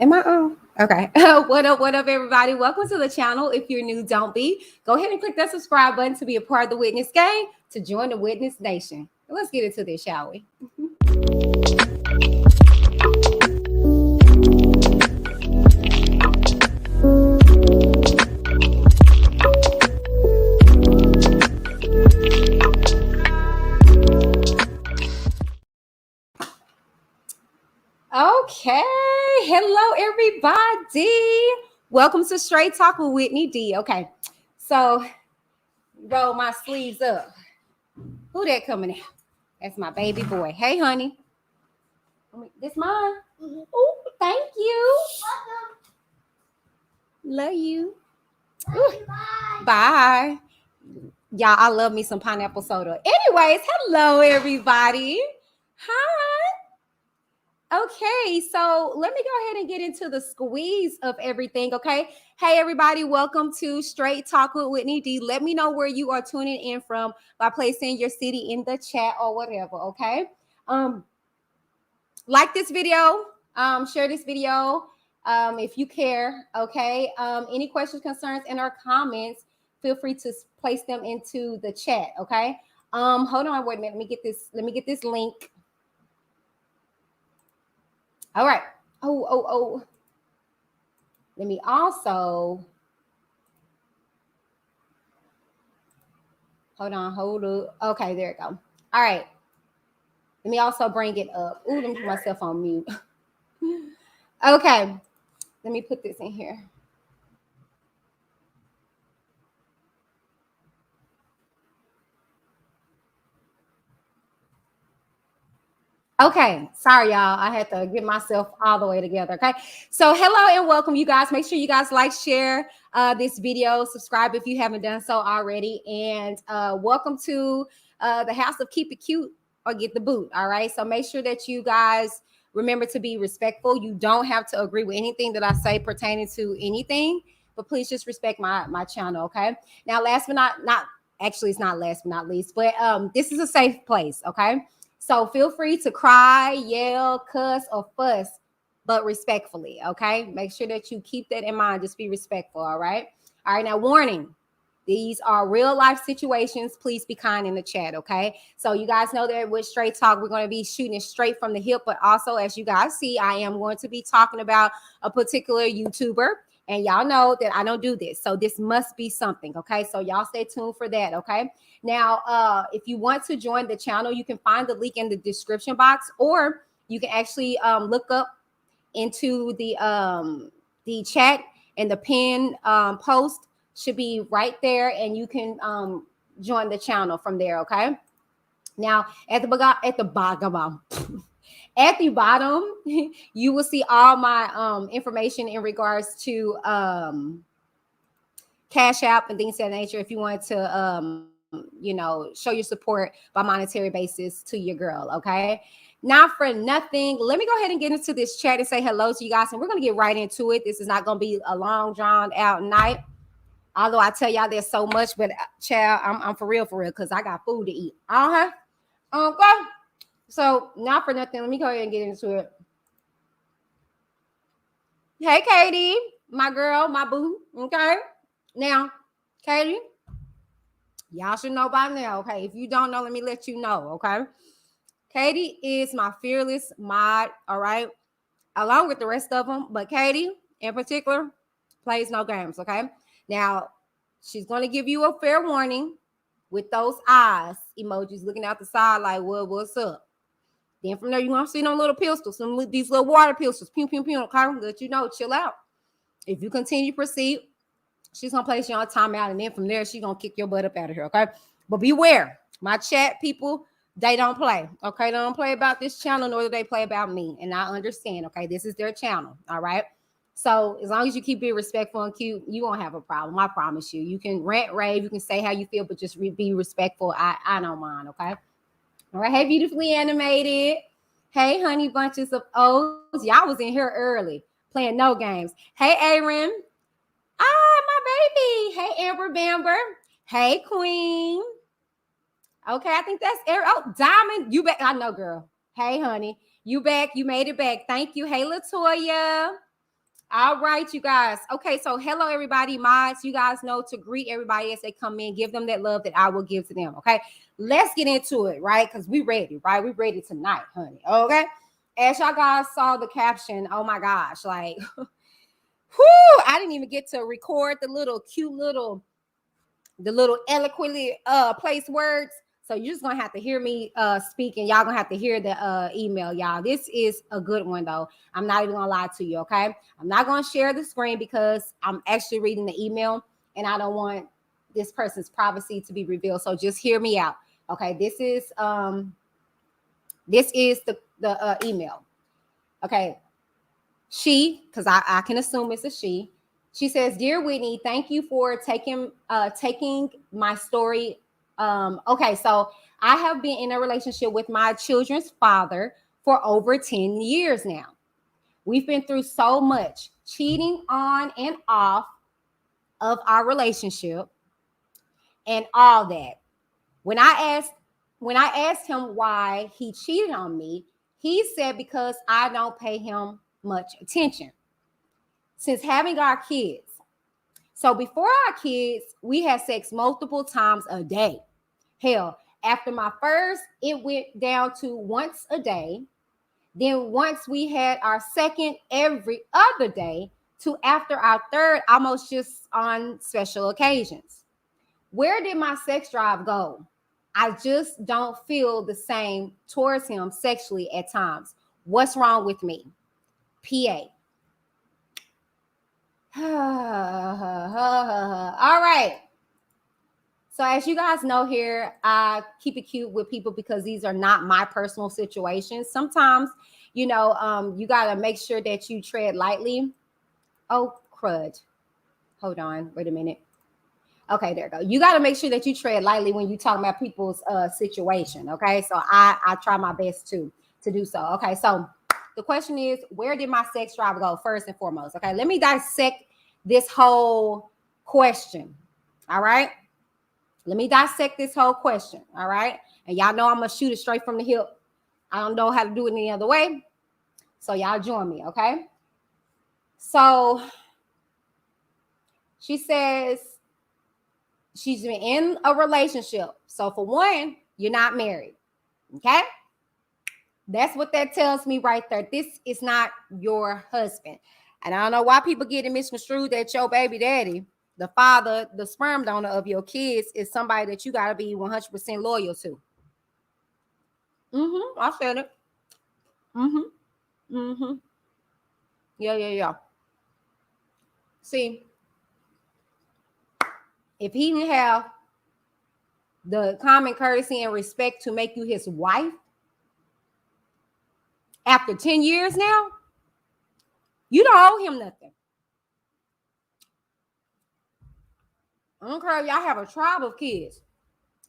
Am I on? Okay. What up, everybody? Welcome to the channel. If you're new, don't be. Go ahead and click that subscribe button to be a part of the Witness gang, to join the Witness Nation. Let's get into this, shall we? Okay. Hello, everybody. Welcome to Straight Talk with Whitney D. Okay. So, roll my sleeves up. Who that coming out? That's my baby boy. Hey, honey. This mine. Oh, thank you. Love you. Bye. Y'all, I love me some pineapple soda. Anyways, hello, everybody. Hi. Okay, so let me go ahead and get into the squeeze of everything, okay? Hey, everybody, welcome to Straight Talk with Whitney D. Let me know where you are tuning in from by placing your city in the chat or whatever, okay? Like this video, share this video if you care, okay? Any questions, concerns, and or comments, feel free to place them into the chat, okay? Hold on, wait a minute. Let me get this link. All right. Oh. Let me also hold up. Okay, there we go. All right. Let me also bring it up. Ooh, let me put myself on mute. Okay. Let me put this in here. Okay, sorry, y'all. I had to get myself all the way together. Okay, so hello and welcome, you guys. Make sure you guys like, share this video, subscribe if you haven't done so already, and welcome to the house of Keep It Cute or Get the Boot. All right, so make sure that you guys remember to be respectful. You don't have to agree with anything that I say pertaining to anything, but please just respect my channel. Okay. Now, last but not actually, it's not last but not least, but this is a safe place. Okay. So feel free to cry, yell, cuss, or fuss, but respectfully, okay? Make sure that you keep that in mind. Just be respectful, all right? All right, now warning. These are real life situations. Please be kind in the chat, okay? So you guys know that with Straight Talk, we're going to be shooting it straight from the hip, but also, as you guys see, I am going to be talking about a particular YouTuber. And y'all know that I don't do this. So this must be something, okay? So y'all stay tuned for that, okay? Now, if you want to join the channel, you can find the link in the description box, or you can actually look up into the chat, and the pin post should be right there, and you can join the channel from there, okay? Now, at the bottom, at the bottom, you will see all my information in regards to Cash App and things of that nature if you want to, show your support by monetary basis to your girl, okay? Not for nothing. Let me go ahead and get into this chat and say hello to you guys, and we're going to get right into it. This is not going to be a long, drawn out night. Although I tell y'all there's so much, but child, I'm for real, because I got food to eat. Okay. So, not for nothing, let me go ahead and get into it. Hey, Katie, my girl, my boo. Okay. Now, Katie, y'all should know by now. Okay. If you don't know, let me let you know. Okay. Katie is my fearless mod. All right. Along with the rest of them. But Katie, in particular, plays no games. Okay. Now, she's going to give you a fair warning with those eyes emojis looking out the side like, well, what's up? Then from there, you're going to see them little pistols, these little water pistols. Pew, pew, pew. Okay. Let you know, chill out. If you continue to proceed, she's going to place you on timeout. And then from there, she's going to kick your butt up out of here. Okay. But beware. My chat people, they don't play. Okay. They don't play about this channel, nor do they play about me. And I understand. Okay. This is their channel. All right. So as long as you keep being respectful and cute, you won't have a problem. I promise you. You can rant, rave. You can say how you feel, but just be respectful. I don't mind. Okay. All right. Hey, beautifully animated. Hey, honey bunches of O's. Y'all was in here early playing no games. Hey, Aaron. Ah, my baby. Hey, Amber Bamber. Hey, Queen. Okay, I think that's Aaron. Oh, Diamond, you back. I know, girl. Hey, honey. You back. You made it back. Thank you. Hey, Latoya. All right, you guys. Okay, so hello, everybody. Mods, you guys know to greet everybody as they come in, give them that love that I will give to them. Okay, let's get into it, right? Because we ready, right? We ready tonight, honey. Okay. As y'all guys saw the caption, oh my gosh, like, whoo, I didn't even get to record the little cute little, the little eloquently placed words. So you're just gonna have to hear me speak, and y'all gonna have to hear the email, y'all. This is a good one though. I'm not even gonna lie to you, okay? I'm not gonna share the screen because I'm actually reading the email, and I don't want this person's privacy to be revealed. So just hear me out, okay? This is the email, okay? She, because I can assume it's a she. She says, "Dear Whitney, thank you for taking my story." Okay, so I have been in a relationship with my children's father for over 10 years now. We've been through so much, cheating on and off of our relationship and all that. When I asked him why he cheated on me, he said because I don't pay him much attention. Since having our kids, so before our kids, we had sex multiple times a day. Hell, after my first, it went down to once a day. Then once we had our second, every other day, to after our third, almost just on special occasions. Where did my sex drive go? I just don't feel the same towards him sexually at times. What's wrong with me? PA. All right. So as you guys know here, I keep it cute with people because these are not my personal situations. Sometimes, you know, you got to make sure that you tread lightly. Oh, crud. Hold on. Wait a minute. Okay, there we go. You got to make sure that you tread lightly when you talk about people's situation. Okay, so I try my best to do so. Okay, so the question is, where did my sex drive go first and foremost? Okay, let me dissect this whole question. All right. Let me dissect this whole question, all right? And y'all know I'm going to shoot it straight from the hip. I don't know how to do it any other way. So y'all join me, okay? So she says she's been in a relationship. So for one, you're not married, okay? That's what that tells me right there. This is not your husband. And I don't know why people get it misconstrued that your baby daddy, the father, the sperm donor of your kids, is somebody that you got to be 100% loyal to. I said it. Yeah. See, if he didn't have the common courtesy and respect to make you his wife after 10 years now, you don't owe him nothing. I don't care if y'all have a tribe of kids.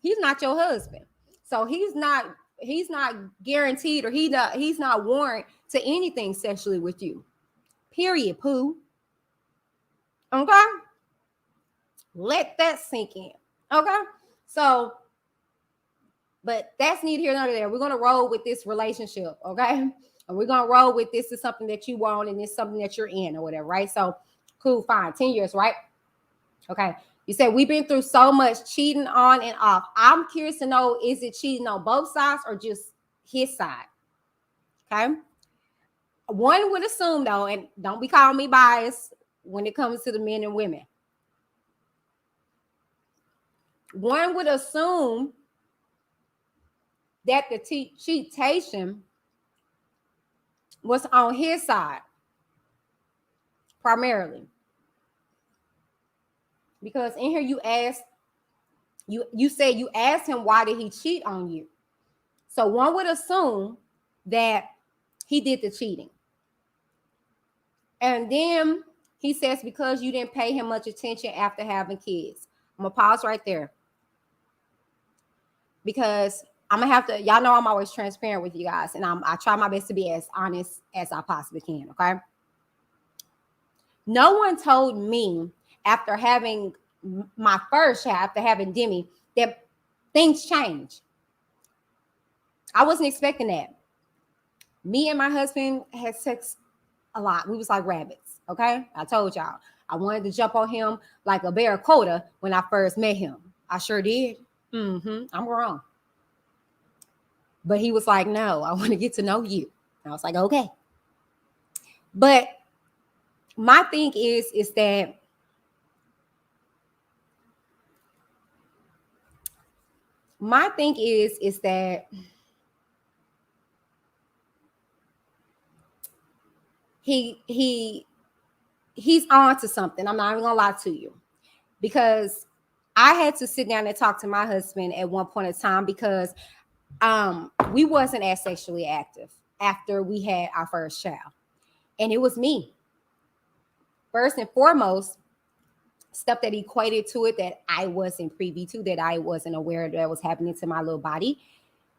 He's not your husband. So he's not guaranteed, or he's not warrant to anything sexually with you. Period, poo. Okay? Let that sink in. Okay? So, but that's neither here nor there. We're going to roll with this relationship, okay? And we're going to roll with this is something that you want and it's something that you're in or whatever, right? So, cool, fine. 10 years, right? Okay. You said we've been through so much cheating on and off. I'm curious to know, is it cheating on both sides or just his side? Okay. One would assume, though, and don't be calling me biased when it comes to the men and women. One would assume that the cheatation was on his side primarily. Because in here you asked, you said you asked him why did he cheat on you. So one would assume that he did the cheating. And then he says because you didn't pay him much attention after having kids. I'm gonna pause right there. Because I'm gonna have to, y'all know I'm always transparent with you guys, and I try my best to be as honest as I possibly can, okay? No one told me after having my first child, after having Demi, that things change. I wasn't expecting that. Me and my husband had sex a lot. We was like rabbits. Okay. I told y'all. I wanted to jump on him like a barracuda when I first met him. I sure did. I'm wrong. But he was like, no, I want to get to know you. And I was like, okay. But my thing is that he's on to something. I'm not even gonna lie to you, because I had to sit down and talk to my husband at one point in time, because we wasn't as sexually active after we had our first child. And it was me. First and foremost, stuff that equated to it that I wasn't privy to, that I wasn't aware that was happening to my little body,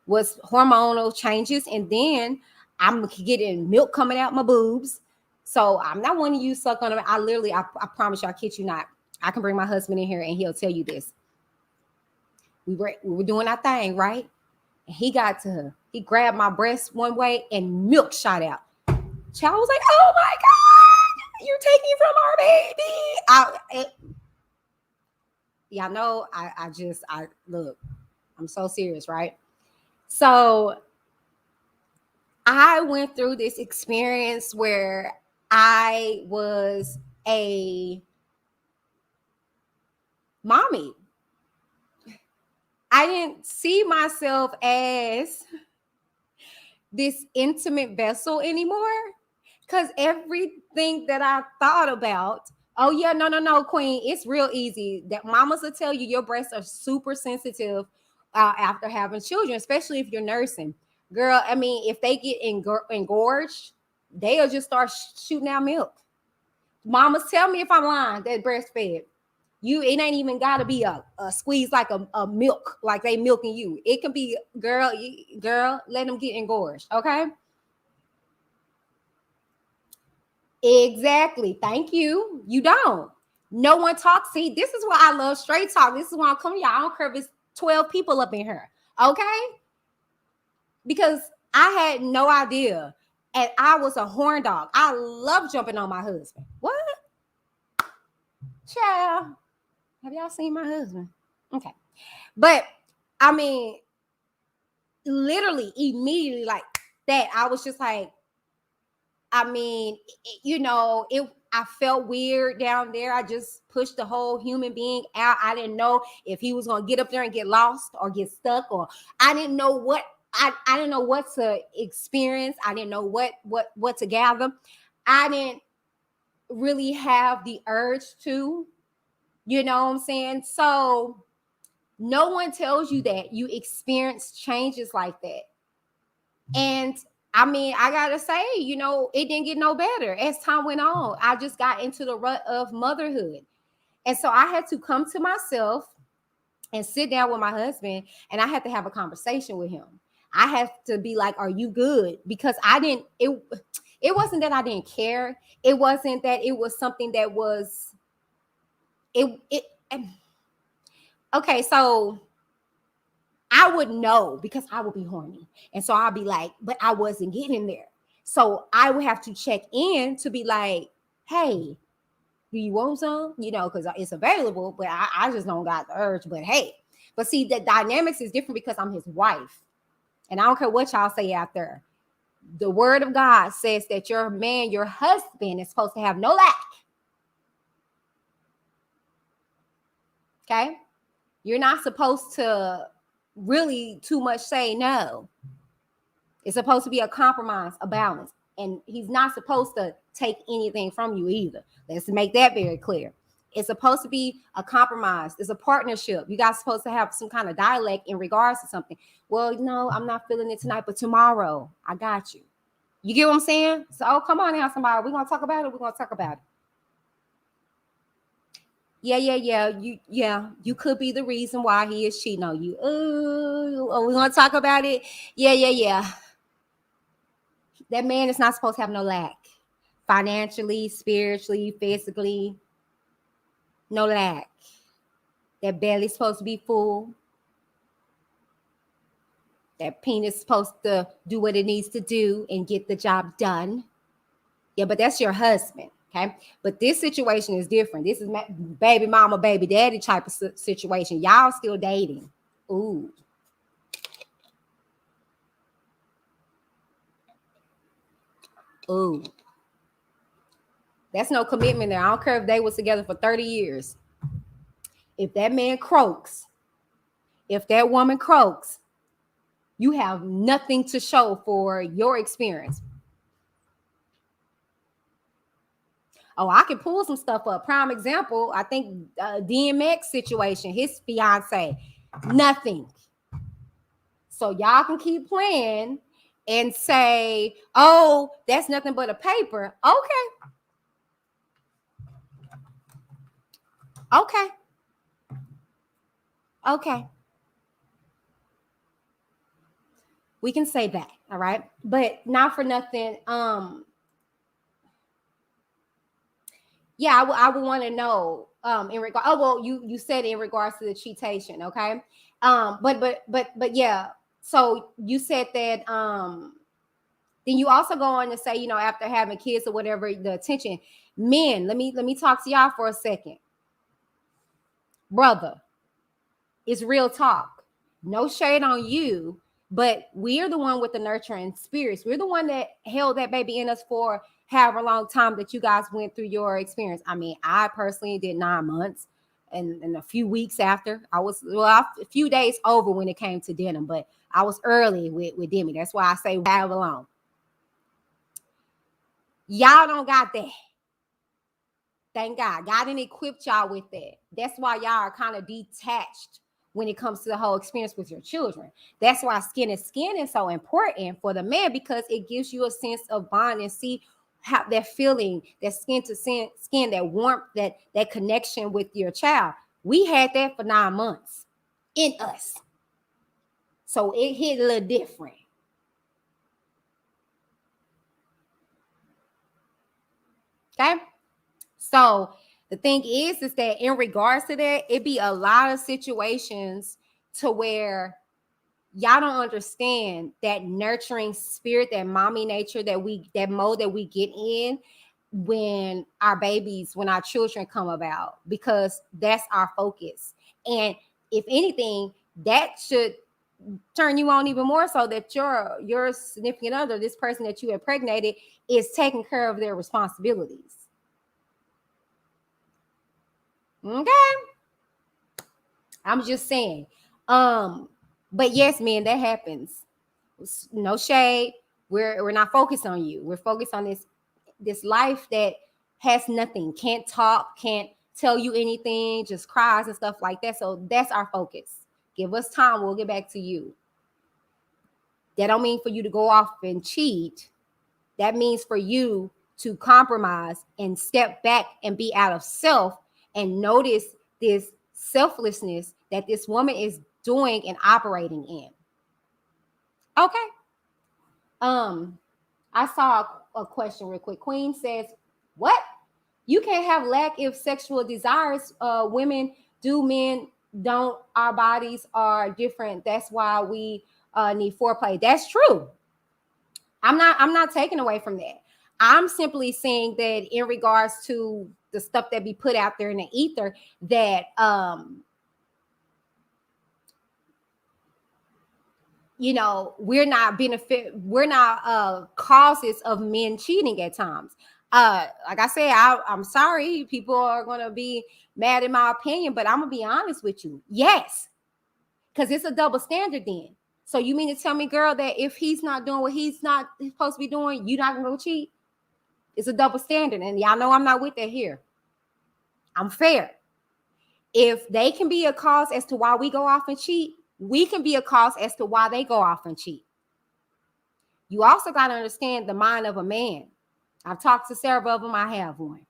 was hormonal changes. And then I'm getting milk coming out my boobs. So I'm not wanting you suck on them. I promise you, I kid you not. I can bring my husband in here and he'll tell you this. We were doing our thing, right? And he grabbed my breast one way and milk shot out. Child was like, oh my God, you're taking from our baby. Y'all know, I look, I'm so serious, right? So I went through this experience where I was a mommy. I didn't see myself as this intimate vessel anymore, because everything that I thought about, oh yeah, no, queen, it's real easy. That mamas will tell you your breasts are super sensitive after having children, especially if you're nursing. Girl, I mean, if they get engorged, they'll just start shooting out milk. Mamas, tell me if I'm lying, that breastfed. It ain't even gotta be a squeeze like a milk, like they milking you. It can be, girl, let them get engorged, okay? Exactly. Thank you. You don't. No one talks. See, this is why I love straight talk. This is why I'm coming. Y'all, I don't care if it's 12 people up in here, okay? Because I had no idea, and I was a horn dog. I love jumping on my husband. What? Child, have y'all seen my husband? Okay. But I mean, literally immediately like that, I was just like, I mean, I felt weird down there. I just pushed the whole human being out. I didn't know if he was going to get up there and get lost or get stuck, or I didn't know what I didn't know what to experience. I didn't know what to gather. I didn't really have the urge to, you know what I'm saying? So no one tells you that you experience changes like that. And I mean, I gotta say, it didn't get no better as time went on. I just got into the rut of motherhood. And so I had to come to myself and sit down with my husband, and I had to have a conversation with him. I had to be like, are you good? Because it wasn't that I didn't care. It wasn't that it was something that was, okay, so I would know because I would be horny. And so I'll be like, but I wasn't getting there. So I would have to check in to be like, hey, do you want some? Because it's available, but I just don't got the urge. But hey, but see, the dynamics is different because I'm his wife. And I don't care what y'all say out there. The word of God says that your man, your husband, is supposed to have no lack. Okay? You're not supposed to really too much say no. It's supposed to be a compromise, a balance. And he's not supposed to take anything from you either. Let's make that very clear. It's supposed to be a compromise. It's a partnership. You guys supposed to have some kind of dialect in regards to something. Well, no, I'm not feeling it tonight, but tomorrow I got you. You get what I'm saying? So, oh, come on now, somebody. We're going to talk about it. We're going to talk about it. Yeah. You could be the reason why he is cheating on you. Oh, we're going to talk about it. Yeah. That man is not supposed to have no lack. Financially, spiritually, physically. No lack. That belly's supposed to be full. That penis is supposed to do what it needs to do and get the job done. Yeah, but that's your husband. Okay. But this situation is different. This is baby mama, baby daddy type of situation. Y'all still dating. Ooh. Ooh. That's no commitment there. I don't care if they was together for 30 years. If that man croaks, if that woman croaks, you have nothing to show for your experience. Oh, I can pull some stuff up. Prime example, I think DMX situation, his fiance, nothing. So y'all can keep playing and say, oh, that's nothing but a paper. Okay. Okay. Okay. We can say that, all right? But not for nothing. Yeah, I would want to know in regard. Oh, well, you said in regards to the cheatation, okay? But yeah. So you said that then you also go on to say, you know, after having kids or whatever, the attention. Men, let me talk to y'all for a second. Brother, it's real talk. No shade on you, but we're the one with the nurturing spirits. We're the one that held that baby in us for however long time that you guys went through your experience. I mean, I personally did 9 months and a few weeks after. I was a few days over when it came to denim, but I was early with Demi. That's why I say however long. Y'all don't got that. Thank God. God didn't equip y'all with that. That's why y'all are kind of detached when it comes to the whole experience with your children. That's why skin is so important for the man, because it gives you a sense of bond and see how that feeling, that skin to skin, that warmth, that connection with your child. We had that for 9 months in us. So it hit a little different. Okay. So the thing is that in regards to that, it be a lot of situations to where y'all don't understand that nurturing spirit, that mommy nature that mode that we get in when our babies, when our children come about, because that's our focus. And if anything, that should turn you on even more, so that your significant other, this person that you impregnated, is taking care of their responsibilities. Okay. I'm just saying. But yes, man, that happens. No shade. We're not focused on you. We're focused on this life that has nothing, can't talk, can't tell you anything, just cries and stuff like that. So that's our focus. Give us time, we'll get back to you. That don't mean for you to go off and cheat. That means for you to compromise and step back and be out of self and notice this selflessness that this woman is doing and operating in. Okay. I saw a question real quick. Queen says, what? You can't have lack if sexual desires, women do, men don't. Our bodies are different. That's why we need foreplay. That's true. I'm not taking away from that. I'm simply saying that in regards to the stuff that be put out there in the ether, that you know, we're not causes of men cheating at times. Like I said, I'm sorry, people are gonna be mad in my opinion, but I'm gonna be honest with you. Yes, because it's a double standard then. So you mean to tell me, girl, that if he's not doing what he's not supposed to be doing, you're not gonna go cheat? It's a double standard, and y'all know I'm not with that here. I'm fair. If they can be a cause as to why we go off and cheat, we can be a cause as to why they go off and cheat. You also got to understand the mind of a man. I've talked to several of them. I have one.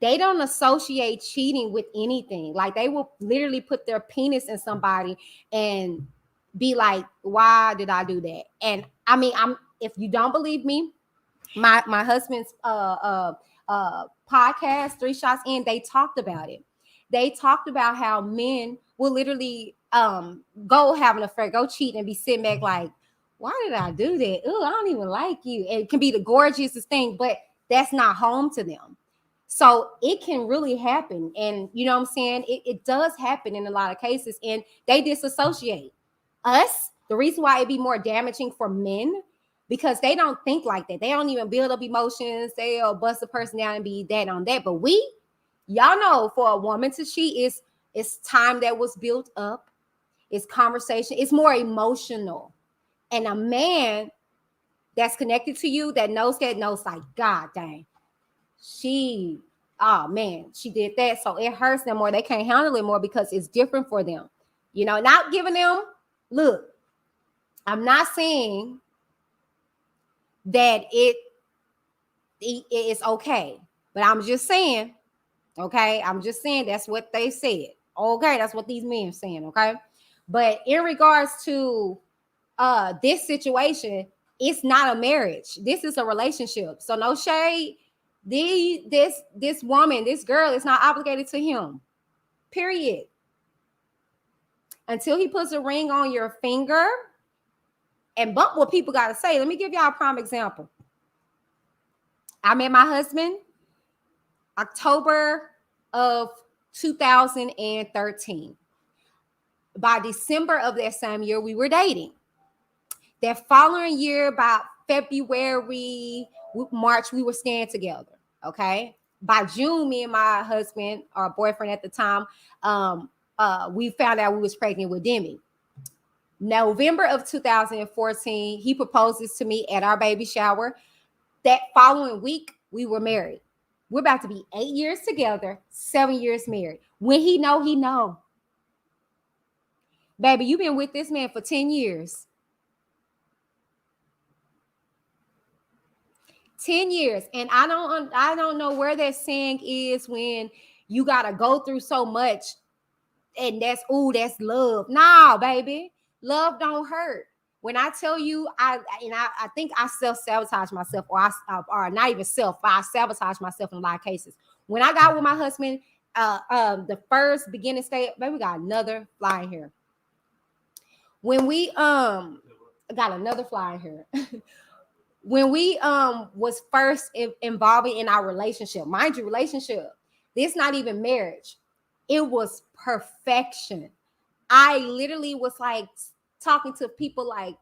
They don't associate cheating with anything. Like, they will literally put their penis in somebody and be like, why did I do that? And I mean, if you don't believe me, my husband's podcast, 3 Shots In, they talked about it. They talked about how men will literally go have an affair, go cheat, and be sitting back like, why did I do that? Oh, I don't even like you. And it can be the gorgeousest thing, but that's not home to them. So it can really happen. And you know what I'm saying? It does happen in a lot of cases. And they disassociate us. The reason why it'd be more damaging for men, because they don't think like that. They don't even build up emotions. They'll bust a person down and be that on that. But y'all know, for a woman to cheat it's time that was built up. It's conversation. It's more emotional. And a man that's connected to you that knows like, God dang, oh man, she did that. So it hurts them more. They can't handle it more because it's different for them. You know, not giving them, look, I'm not saying that it's okay, but I'm just saying, okay, I'm just saying that's what they said. Okay, that's what these men are saying, okay? But in regards to this situation, it's not a marriage. This is a relationship. So no shade. This woman, this girl is not obligated to him. Period. Until he puts a ring on your finger and bump what people got to say. Let me give y'all a prime example. I met my husband October of 2013. By December of that same year, we were dating. That following year, about February, March, we were staying together. Okay. By June, me and my husband, our boyfriend at the time, we found out we was pregnant with Demi. November of 2014, he proposes to me at our baby shower. That following week, we were married. We're about to be 8 years together, 7 years married. When he know. Baby, you've been with this man for 10 years. 10 years. And I don't know where that saying is when you got to go through so much and that's love. No, baby. Love don't hurt. When I tell you, I think I self-sabotage myself, or not even self, but I sabotage myself in a lot of cases. When I got with my husband, the first beginning stage, baby, we got another fly in here. When we got another fly in here. When we was first involving in our relationship, mind you, relationship, this not even marriage. It was perfection. I literally was like talking to people like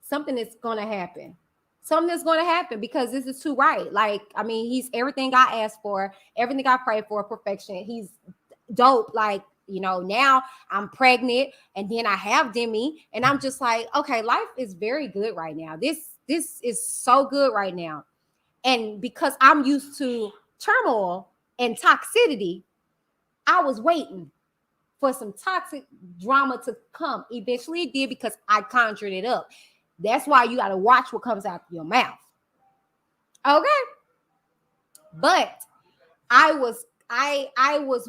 something is gonna happen. Something is gonna happen because this is too right. Like, I mean, he's everything I asked for, everything I prayed for, perfection. He's dope. Like, you know, now I'm pregnant and then I have Demi, and I'm just like, okay, life is very good right now. This is so good right now. And because I'm used to turmoil and toxicity, I was waiting for some toxic drama to come. Eventually it did because I conjured it up. That's why you got to watch what comes out of your mouth. Okay. But I was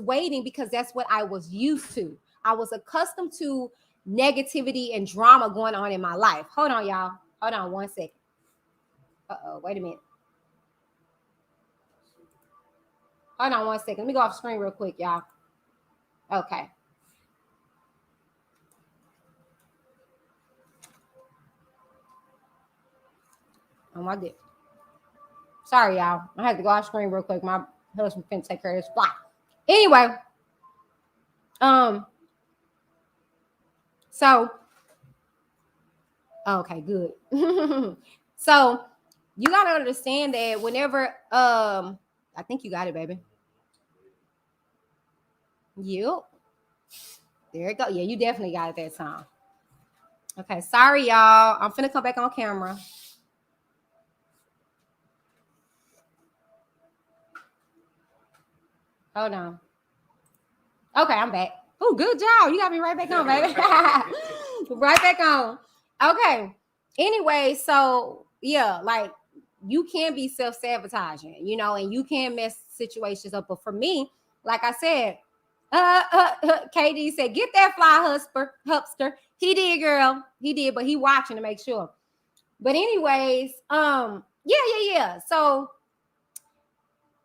waiting because that's what I was used to. I was accustomed to negativity and drama going on in my life. Hold on, y'all. Hold on 1 second. Wait a minute. Hold on 1 second. Let me go off screen real quick, y'all. Okay. Oh, my dick. Sorry, y'all. I had to go off screen real quick. My husband finna take care of his fly. Anyway, so okay, good. So you gotta understand that whenever I think you got it, baby. Yep. There it go. Yeah, you definitely got it that time. Okay, sorry, y'all. I'm finna come back on camera. Hold on. Okay, I'm back. Oh, good job. You got me right back on, baby. Right back on. Okay. Anyway, so yeah, like you can be self-sabotaging, you know, and you can mess situations up. But for me, like I said, KD said, get that fly hupster. He did, girl. He did, but he watching to make sure. But anyways, yeah. So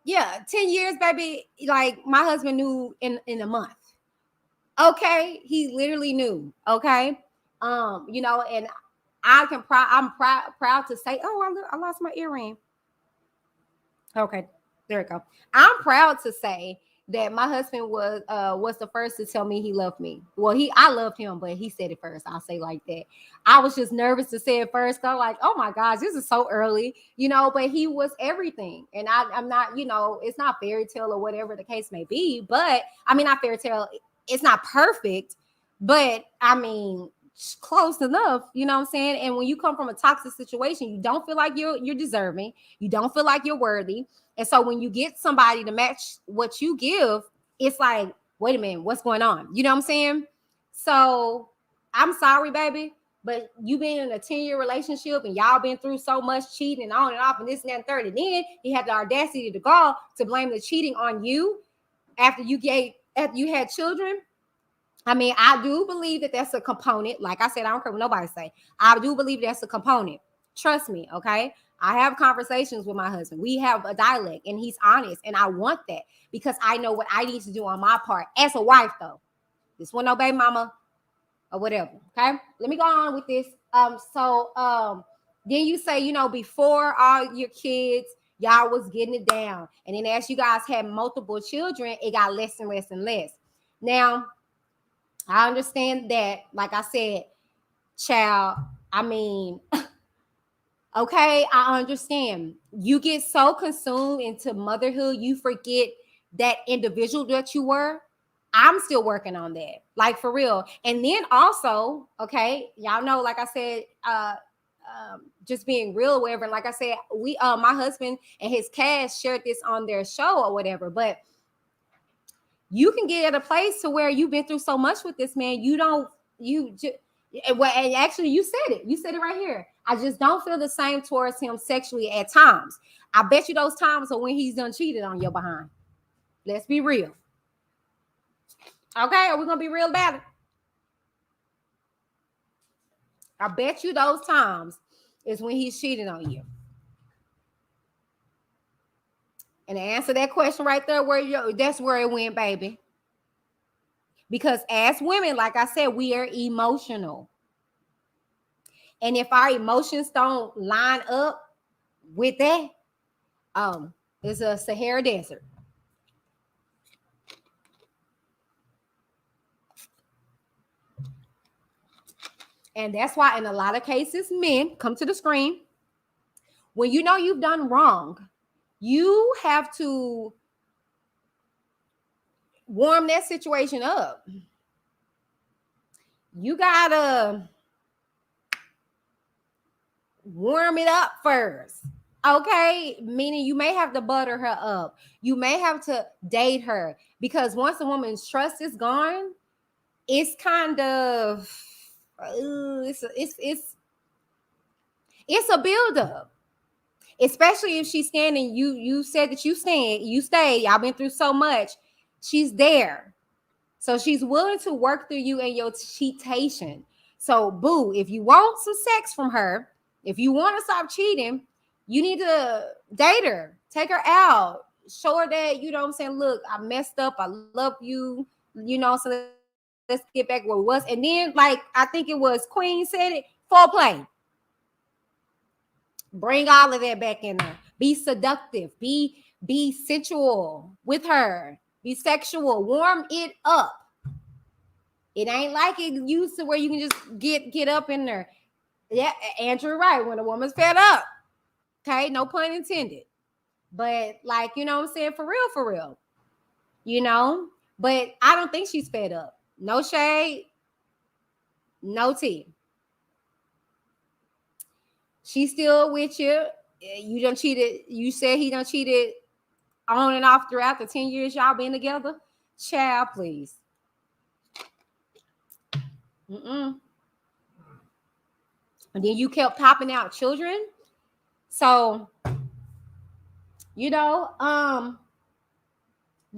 yeah, 10 years, baby. Like my husband knew in a month. Okay, he literally knew. Okay, you know, and I'm proud to say, oh, I lost my earring. Okay, there we go. I'm proud to say that my husband was the first to tell me he loved me. Well, I loved him, but he said it first. I'll say like that. I was just nervous to say it first. I'm like, oh my gosh, this is so early, but he was everything. And I'm not, it's not fairy tale or whatever the case may be, but I mean, not fairy tale. It's not perfect, but I mean, close enough, you know what I'm saying? And when you come from a toxic situation, you don't feel like you're deserving. You don't feel like you're worthy. And so when you get somebody to match what you give, it's like, wait a minute, what's going on? You know what I'm saying? So I'm sorry, baby, but you've been in a 10-year relationship and y'all been through so much cheating and on and off and this and that and third. And then he had the audacity to go to blame the cheating on you after you had children. I mean, I do believe that that's a component. Like I said, I don't care what nobody say. I do believe that's a component. Trust me, okay? I have conversations with my husband. We have a dialect and he's honest. And I want that because I know what I need to do on my part as a wife, though. This one, no baby mama or whatever, okay? Let me go on with this. Then you say, before all your kids, y'all was getting it down. And then as you guys had multiple children, it got less and less and less. Now, I understand that, like I said, child, I mean, okay, I understand. You get so consumed into motherhood, you forget that individual that you were. I'm still working on that, like for real. And then also, okay, y'all know, like I said, just being real or whatever. And like I said, my husband and his cast shared this on their show or whatever, but you can get at a place to where you've been through so much with this man. And actually you said it. You said it right here. I just don't feel the same towards him sexually at times. I bet you those times are when he's done cheated on your behind. Let's be real. Okay, are we gonna be real about it? I bet you those times is when he's cheating on you. And to answer that question right there, that's where it went, baby. Because as women, like I said, we are emotional. And if our emotions don't line up with that, it's a Sahara desert. And that's why in a lot of cases, men come to the screen. When you know you've done wrong, you have to warm that situation up. You gotta warm it up first. Okay, meaning you may have to butter her up. You may have to date her because once a woman's trust is gone, it's kind of it's a buildup. Especially if she's standing, you said that you stay, y'all been through so much. She's there. So she's willing to work through you and your cheatation. So boo, if you want some sex from her, if you want to stop cheating, you need to date her, take her out, show her that, you know what I'm saying? Look, I messed up. I love you, so let's get back where it was. And then, like, I think it was Queen said it, foreplay. Bring all of that back in there. Be seductive. Be sensual with her. Be sexual. Warm it up. It ain't like it used to where you can just get up in there. Yeah, Andrew, right. When a woman's fed up. Okay, no pun intended. But like, you know what I'm saying? For real. But I don't think she's fed up. No shade. No tea. She's still with you. You done cheated. You said he done cheated on and off throughout the 10 years y'all been together. Child, please. And then you kept popping out children. So, but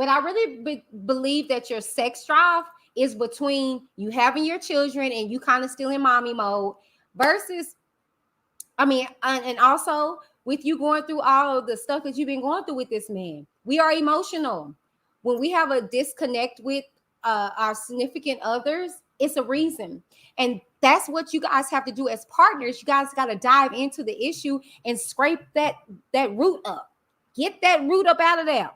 I really believe that your sex drive is between you having your children and you kind of still in mommy mode versus, and also with you going through all of the stuff that you've been going through with this man. We are emotional. When we have a disconnect with our significant others, It's a reason. And that's what you guys have to do as partners. You guys got to dive into the issue and scrape that root up. Get that root up out of there.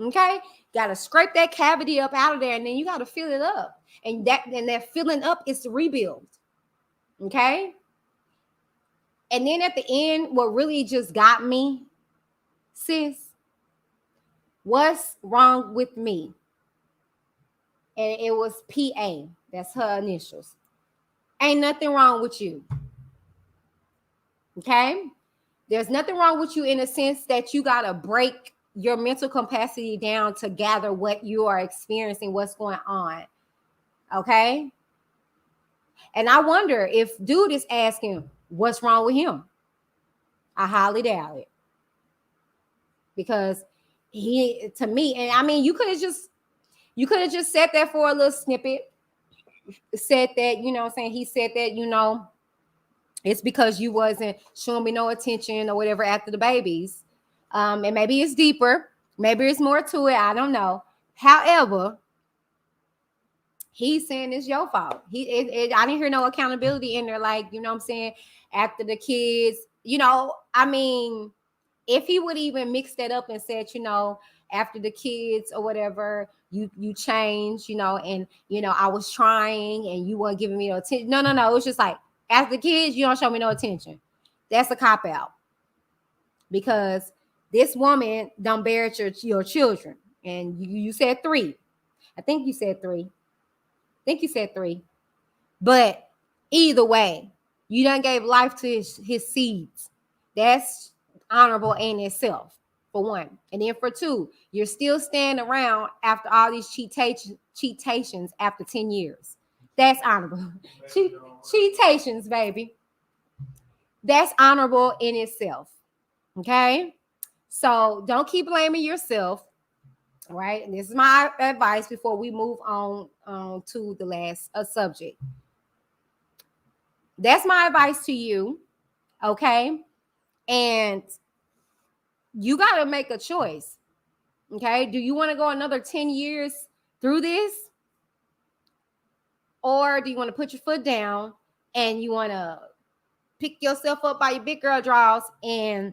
Okay? Got to scrape that cavity up out of there, and then you got to fill it up. And that filling up is the rebuild. Okay? And then at the end, what really just got me, sis, what's wrong with me? And it was PA. That's her initials. Ain't nothing wrong with you. Okay? There's nothing wrong with you in a sense that you got to break your mental capacity down to gather what you are experiencing, what's going on. Okay? And I wonder if dude is asking, what's wrong with him? I highly doubt it. Because to me, and I mean, you could have just said that for a little snippet. Said that, you know what I'm saying? He said that, you know, it's because you wasn't showing me no attention or whatever after the babies. And maybe it's deeper. Maybe it's more to it. I don't know. However, he's saying it's your fault. I didn't hear no accountability in there. Like, you know what I'm saying? After the kids, you know, I mean, if he would even mix that up and said, you know, after the kids or whatever, you changed, you know, and, you know, I was trying and you weren't giving me no attention. No. It was just like, after the kids, you don't show me no attention. That's a cop-out. Because this woman don't bear your children. And you said 3. I think you said 3. But either way, you done gave life to his seeds. That's honorable in itself, for one. And then for 2, you're still standing around after all these cheatations after 10 years. That's honorable. Cheatations, baby. That's honorable in itself. Okay? So don't keep blaming yourself. Right? And this is my advice before we move on to the last subject. That's my advice to you. Okay? And you got to make a choice. Okay? Do you want to go another 10 years through this? Or do you want to put your foot down and you want to pick yourself up by your big girl draws and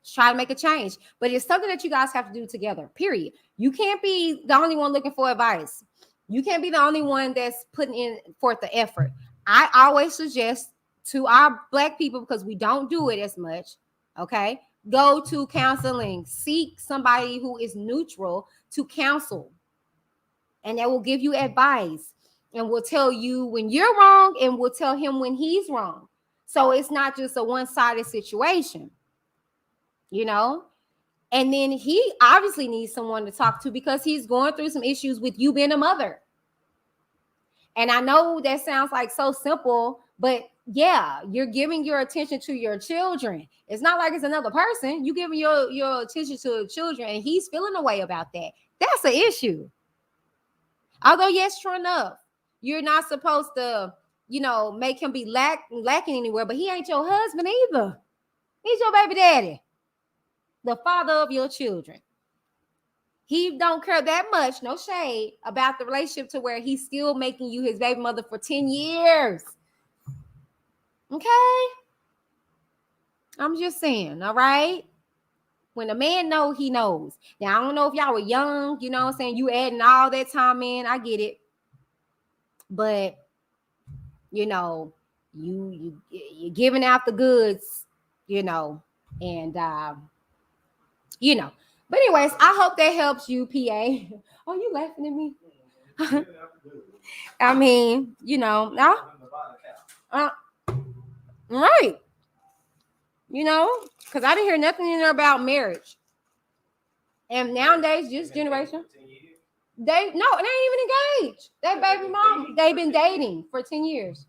try to make a change? But it's something that you guys have to do together, period. You can't be the only one looking for advice. You can't be the only one that's putting in forth the effort. I always suggest to our Black people, because we don't do it as much, okay, go to counseling. Seek somebody who is neutral to counsel. And that will give you advice and will tell you when you're wrong and will tell him when he's wrong. So it's not just a one-sided situation, you know? And then he obviously needs someone to talk to because he's going through some issues with you being a mother. And I know that sounds like so simple, but yeah, you're giving your attention to your children. It's not like it's another person. You giving your attention to the children and he's feeling a way about that. That's an issue. Although, yes, true enough, you're not supposed to, you know, make him be lacking anywhere, but he ain't your husband either. He's your baby daddy, the father of your children. He don't care that much, no shade, about the relationship to where he's still making you his baby mother for 10 years. Okay? I'm just saying, all right? When a man knows, he knows. Now, I don't know if y'all were young, you know what I'm saying? You adding all that time in, I get it. But, you know, you're giving out the goods, you know, and, you know. But anyways, I hope that helps you, PA. Oh, you laughing at me? I mean, you know, no. Right. You know, because I didn't hear nothing in there about marriage. And nowadays, this generation, they ain't even engaged. That baby mom, they've been dating for 10 years.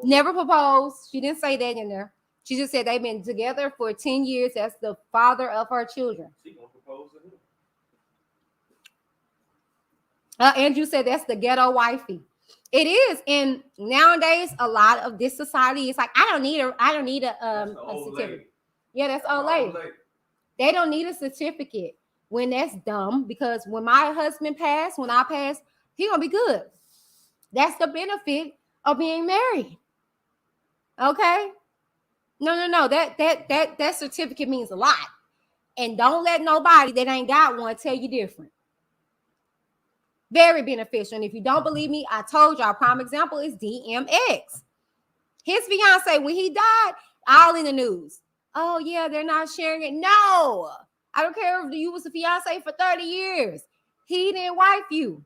Never proposed. She didn't say that in there. She just said they've been together for 10 years. That's the father of her children. She gonna propose to him. Andrew said that's the ghetto wifey. It is, and nowadays a lot of this society is like, I don't need a certificate. Yeah, that's old lady. They don't need a certificate. when that's dumb, because when my husband passed, when I pass, he gonna be good. That's the benefit of being married. Okay? No. That certificate means a lot. And don't let nobody that ain't got one tell you different. Very beneficial. And if you don't believe me, I told y'all, prime example is DMX. His fiance, when he died, all in the news. Oh, yeah, they're not sharing it. No, I don't care if you was a fiance for 30 years. He didn't wife you.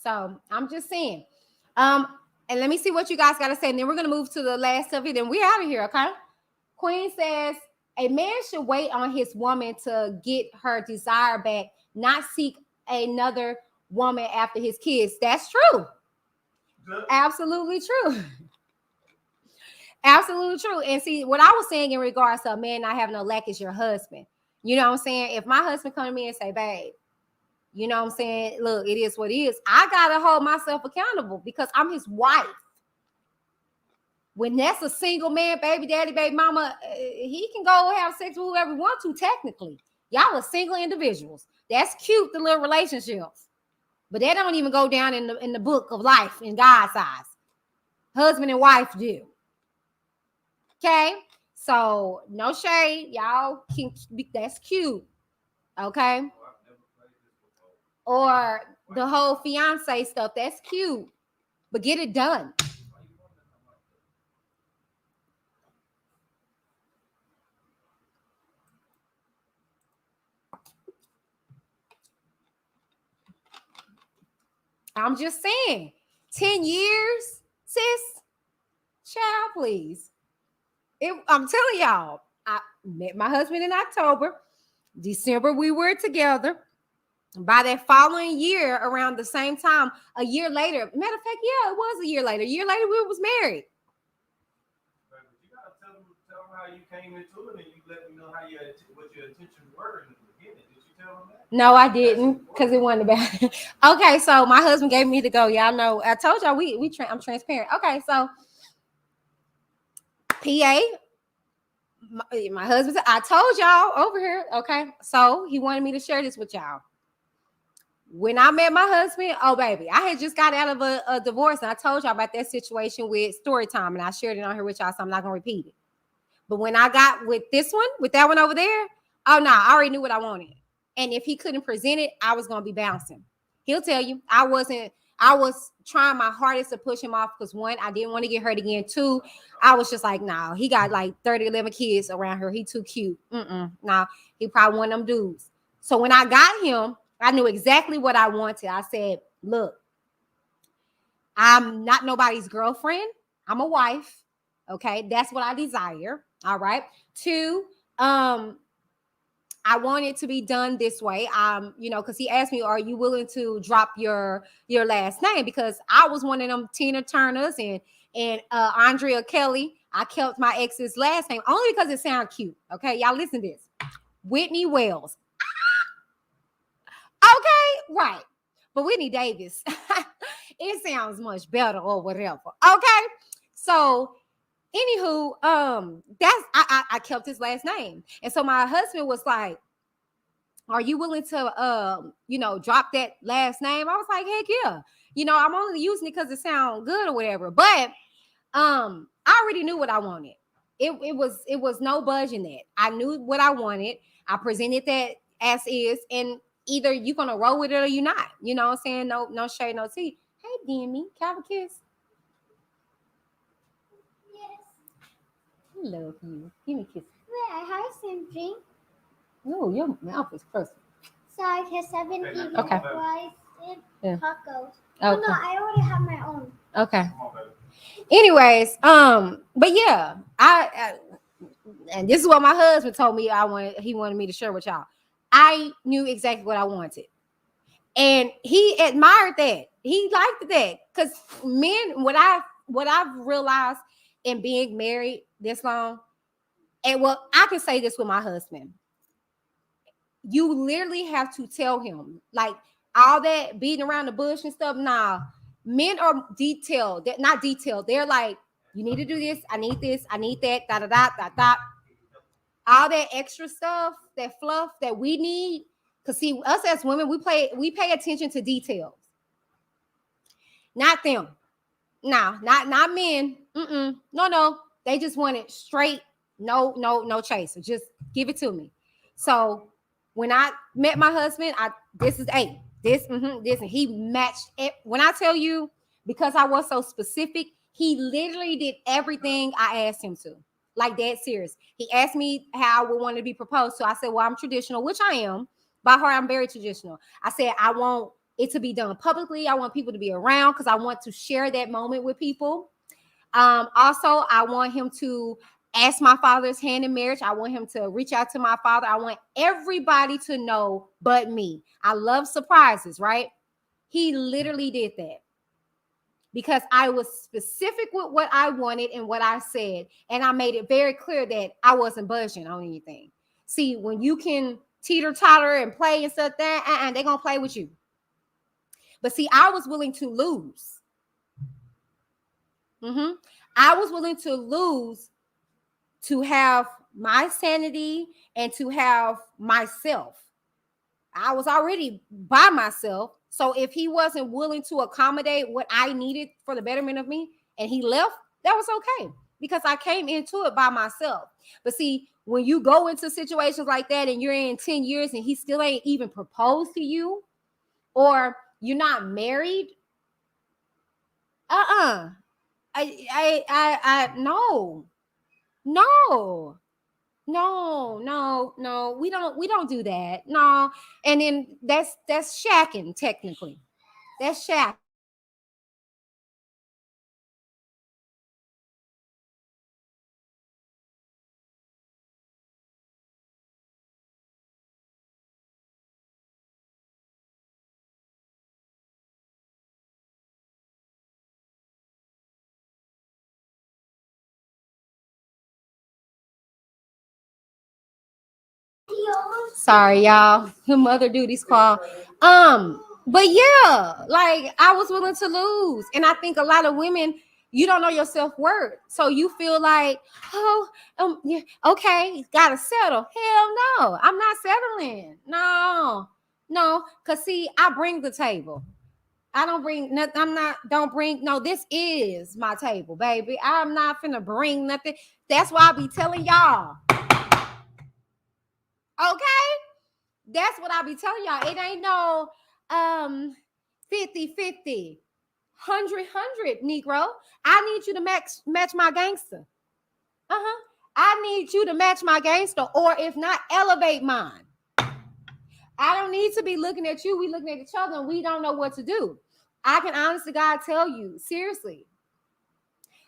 So I'm just saying. And let me see what you guys got to say. And then we're going to move to the last of it. And we're out of here, okay? Queen says, a man should wait on his woman to get her desire back, not seek another woman after his kids. That's true. Good. Absolutely true. Absolutely true. And see, what I was saying in regards to a man not having no lack is your husband. You know what I'm saying? If my husband come to me and say, babe, you know what I'm saying? Look, it is what it is. I got to hold myself accountable because I'm his wife. When that's a single man, baby daddy, baby mama, he can go have sex with whoever he wants to, technically. Y'all are single individuals. That's cute, the little relationships. But that don't even go down in the book of life in God's eyes. Husband and wife do. Okay? So, no shade. Y'all can be, that's cute. Okay? Or the whole fiance stuff, that's cute. But get it done. I'm just saying, 10 years, sis, child, please. I'm telling y'all, I met my husband in October. December, we were together. By that following year, around the same time, a year later, matter of fact, yeah, it was a year later. A year later, we was married. But you gotta tell them how you came into it, and you let me know what your intentions were in the beginning. Did you tell them that? No, I didn't, because it wasn't about it. Okay, so my husband gave me the go. Y'all know, I told y'all I'm transparent. Okay, so PA, my husband said, I told y'all over here. Okay, so he wanted me to share this with y'all. When I met my husband, oh baby, I had just got out of a divorce, and I told y'all about that situation with story time, and I shared it on here with y'all, so I'm not gonna repeat it. But when I got with this one, with that one over there, oh no, I already knew what I wanted. And if he couldn't present it, I was gonna be bouncing. He'll tell you, I was trying my hardest to push him off because one, I didn't want to get hurt again. Two, I was just like, nah, he got like 30, 11 kids around her. He too cute. Nah, he probably one of them dudes. So when I got him, I knew exactly what I wanted. I said, look, I'm not nobody's girlfriend. I'm a wife. Okay. That's what I desire. All right. Two, I want it to be done this way. Because he asked me, are you willing to drop your last name? Because I was one of them Tina Turners and Andrea Kelly. I kept my ex's last name only because it sounds cute. Okay. Y'all listen to this. Whitney Wells. Okay, right. But Whitney Davis, it sounds much better or whatever. Okay. So anywho, I kept his last name. And so my husband was like, are you willing to drop that last name? I was like, heck yeah. I'm only using it because it sounds good or whatever. But I already knew what I wanted. It was no budging that. I knew what I wanted. I presented that as is, and either you're gonna roll with it or you're not. You know what I'm saying? No shade, no tea. Hey, Demi, can I have a kiss? Yes. I love you. Give me a kiss. Wait, I have something. No, your mouth is perfect. Sorry, because I've been eating rice and tacos. Okay. Oh, no, I already have my own. Okay. Anyways, but yeah, I and this is what my husband told me he wanted me to share with y'all. I knew exactly what I wanted. And he admired that. He liked that. Because men, what I've realized in being married this long, and well, I can say this with my husband. You literally have to tell him, like, all that beating around the bush and stuff. Nah, men are detailed. They're not detailed. They're like You need to do this. I need this. I need that. Da da da da da. All that extra stuff, that fluff that we need. Cause see, us as women, we pay attention to details. Not them. No, not men. No. They just want it straight. No chaser. Just give it to me. So when I met my husband, this is this, this, and he matched it. When I tell you, because I was so specific, he literally did everything I asked him to. Like dead serious. He asked me how I would want to be proposed to. I said, well, I'm traditional, which I am. By heart, I'm very traditional. I said, I want it to be done publicly. I want people to be around because I want to share that moment with people. Also, I want him to ask my father's hand in marriage. I want him to reach out to my father. I want everybody to know but me. I love surprises, right? He literally did that because I was specific with what I wanted and what I said. And I made it very clear that I wasn't budging on anything. See, when you can teeter-totter and play and stuff, they're going to play with you. But see, I was willing to lose. I was willing to lose to have my sanity and to have myself. I was already by myself. So if he wasn't willing to accommodate what I needed for the betterment of me and he left, that was okay because I came into it by myself. But see, when you go into situations like that and you're in 10 years and he still ain't even proposed to you or you're not married, no. We don't do that. No. And then that's shacking technically. That's shacking. Sorry, y'all. Mother duties call. But yeah, like I was willing to lose. And I think a lot of women, you don't know your self-worth. So you feel like, yeah, okay, gotta settle. Hell no, I'm not settling. No. Cause see, I bring the table. I don't bring nothing. No, this is my table, baby. I'm not finna bring nothing. That's why I be telling y'all. Okay? That's what I be telling y'all. It ain't no 50-50, 100-100, Negro. I need you to match my gangster. I need you to match my gangster, or if not, elevate mine. I don't need to be looking at you. We looking at each other and we don't know what to do. I can honestly, God, tell you, seriously.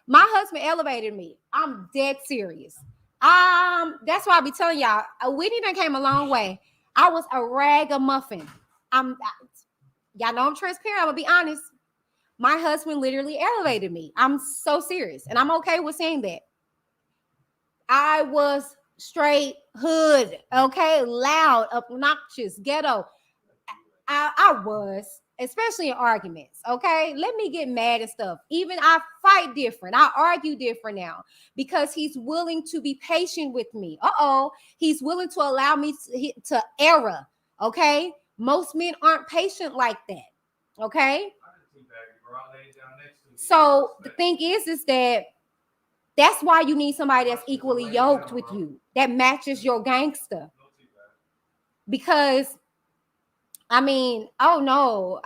My husband elevated me. I'm dead serious. That's why I be telling y'all, Whitney done came a long way. I was a ragamuffin. Y'all know I'm transparent. I'm gonna be honest. My husband literally elevated me. I'm so serious, and I'm okay with saying that. I was straight hood, okay, loud, obnoxious, ghetto. I was, especially in arguments, okay? Let me get mad and stuff. Even I fight different. I argue different now because he's willing to be patient with me. He's willing to allow me to error, okay? Most men aren't patient like that, okay? So the thing is that that's why you need somebody that's equally yoked with you, that matches your gangster. Because I mean, oh no,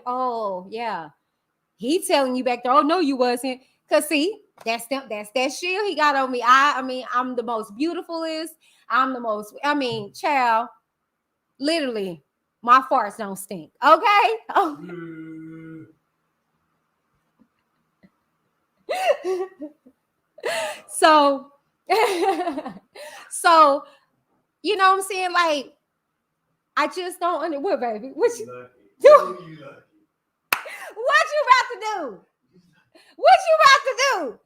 oh yeah. He telling you back there, oh no, you wasn't. Cause see, that's that shield he got on me. I mean, I'm the most beautifulest. Child, literally, my farts don't stink. Okay. Oh. So, you know what I'm saying? Like, I just don't what, baby? What you about to do? What you about to do?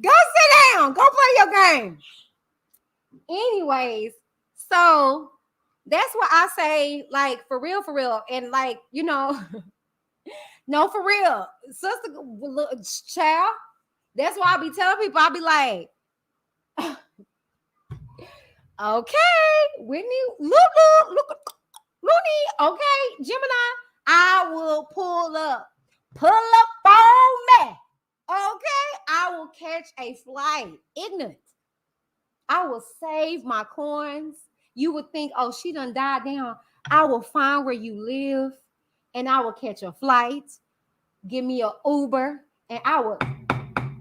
Go sit down. Go play your game. Anyways, so that's what I say, like, for real. And like, no, for real. Sister, child, That's why I be telling people, I be like, okay, Whitney, look, Looney, okay, Gemini, I will pull up on me. Okay, I will catch a flight. Ignorant. I will save my coins. You would think, oh, she done died down. I will find where you live and I will catch a flight. Give me an Uber and I will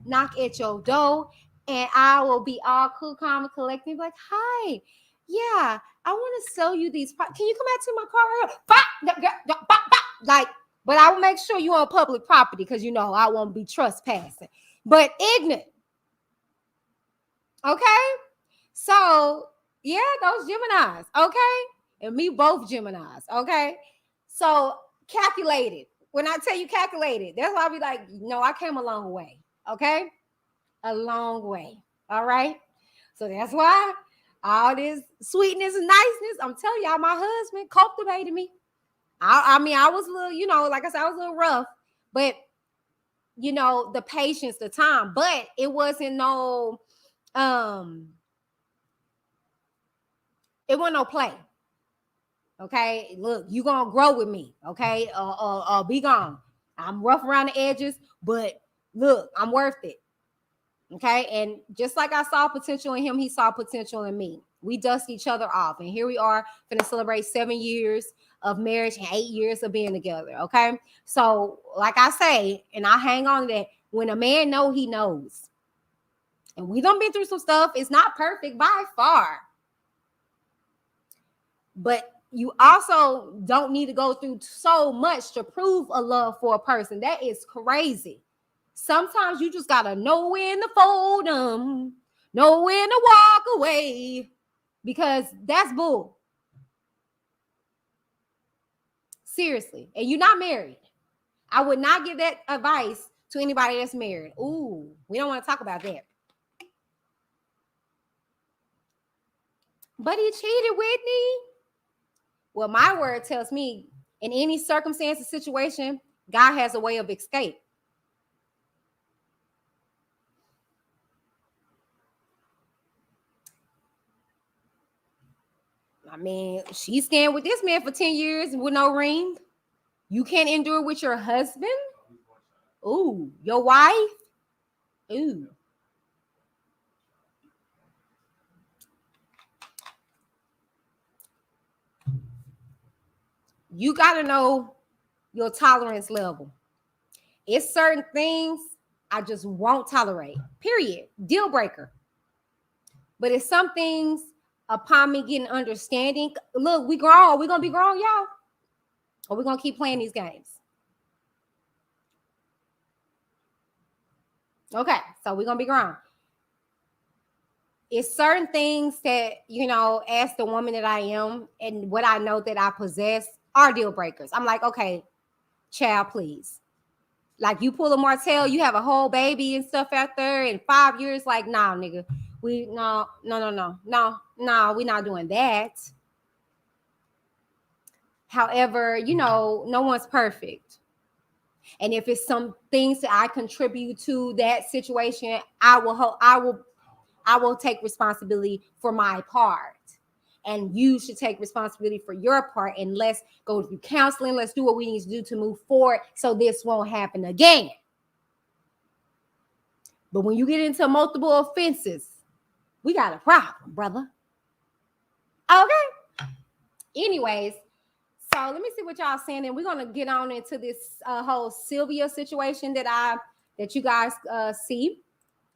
knock at your door and I will be all cool, calm, and collected. Like, hi, yeah, I want to sell you these. Can you come out to my car? Like, but I will make sure you're on public property because, you know, I won't be trespassing. But ignorant. Okay? So, yeah, those Geminis. Okay? And me both Geminis. Okay? So, calculated. When I tell you calculated, that's why I be like, no, I came a long way. Okay? A long way. All right? So, that's why all this sweetness and niceness, I'm telling y'all, my husband cultivated me. I mean, I was a little, you know, like I said, I was a little rough, but, you know, the patience, the time, but it wasn't no, it wasn't no play. Okay. Look, you going to grow with me. Okay. Be gone. I'm rough around the edges, but look, I'm worth it. Okay. And just like I saw potential in him, he saw potential in me. We dust each other off. And here we are going to celebrate 7 years of marriage and 8 years of being together. Okay. So like I say, and I hang on to that, when a man knows, he knows. And we done been through some stuff. It's not perfect by far. But you also don't need to go through so much to prove a love for a person. That is crazy. Sometimes you just got to know when to fold them, know when to walk away, because that's bull. Seriously. And you're not married. I would not give that advice to anybody that's married. Ooh, we don't want to talk about that. But he cheated, Whitney. Well, my word tells me in any circumstance or situation, God has a way of escape. I mean, she's staying with this man for 10 years with no ring. You can't endure with your husband? Ooh, your wife? Ooh. You got to know your tolerance level. It's certain things I just won't tolerate, period. Deal breaker. But it's some things upon me getting understanding. Look, we grown. We're going to be grown, y'all. Or we're going to keep playing these games. Okay, so we're going to be grown. It's certain things that, you know, as the woman that I am and what I know that I possess are deal breakers. I'm like, okay, child, please. Like you pull a Martell, you have a whole baby and stuff out there in 5 years. Like, nah, nigga, we're not doing that. However, you know, no one's perfect. And if it's some things that I contribute to that situation, I will take responsibility for my part. And you should take responsibility for your part. And let's go through counseling. Let's do what we need to do to move forward so this won't happen again. But when you get into multiple offenses, we got a problem, brother. Okay. Anyways, so let me see what y'all saying. And we're going to get on into this whole Sylvia situation that you guys see.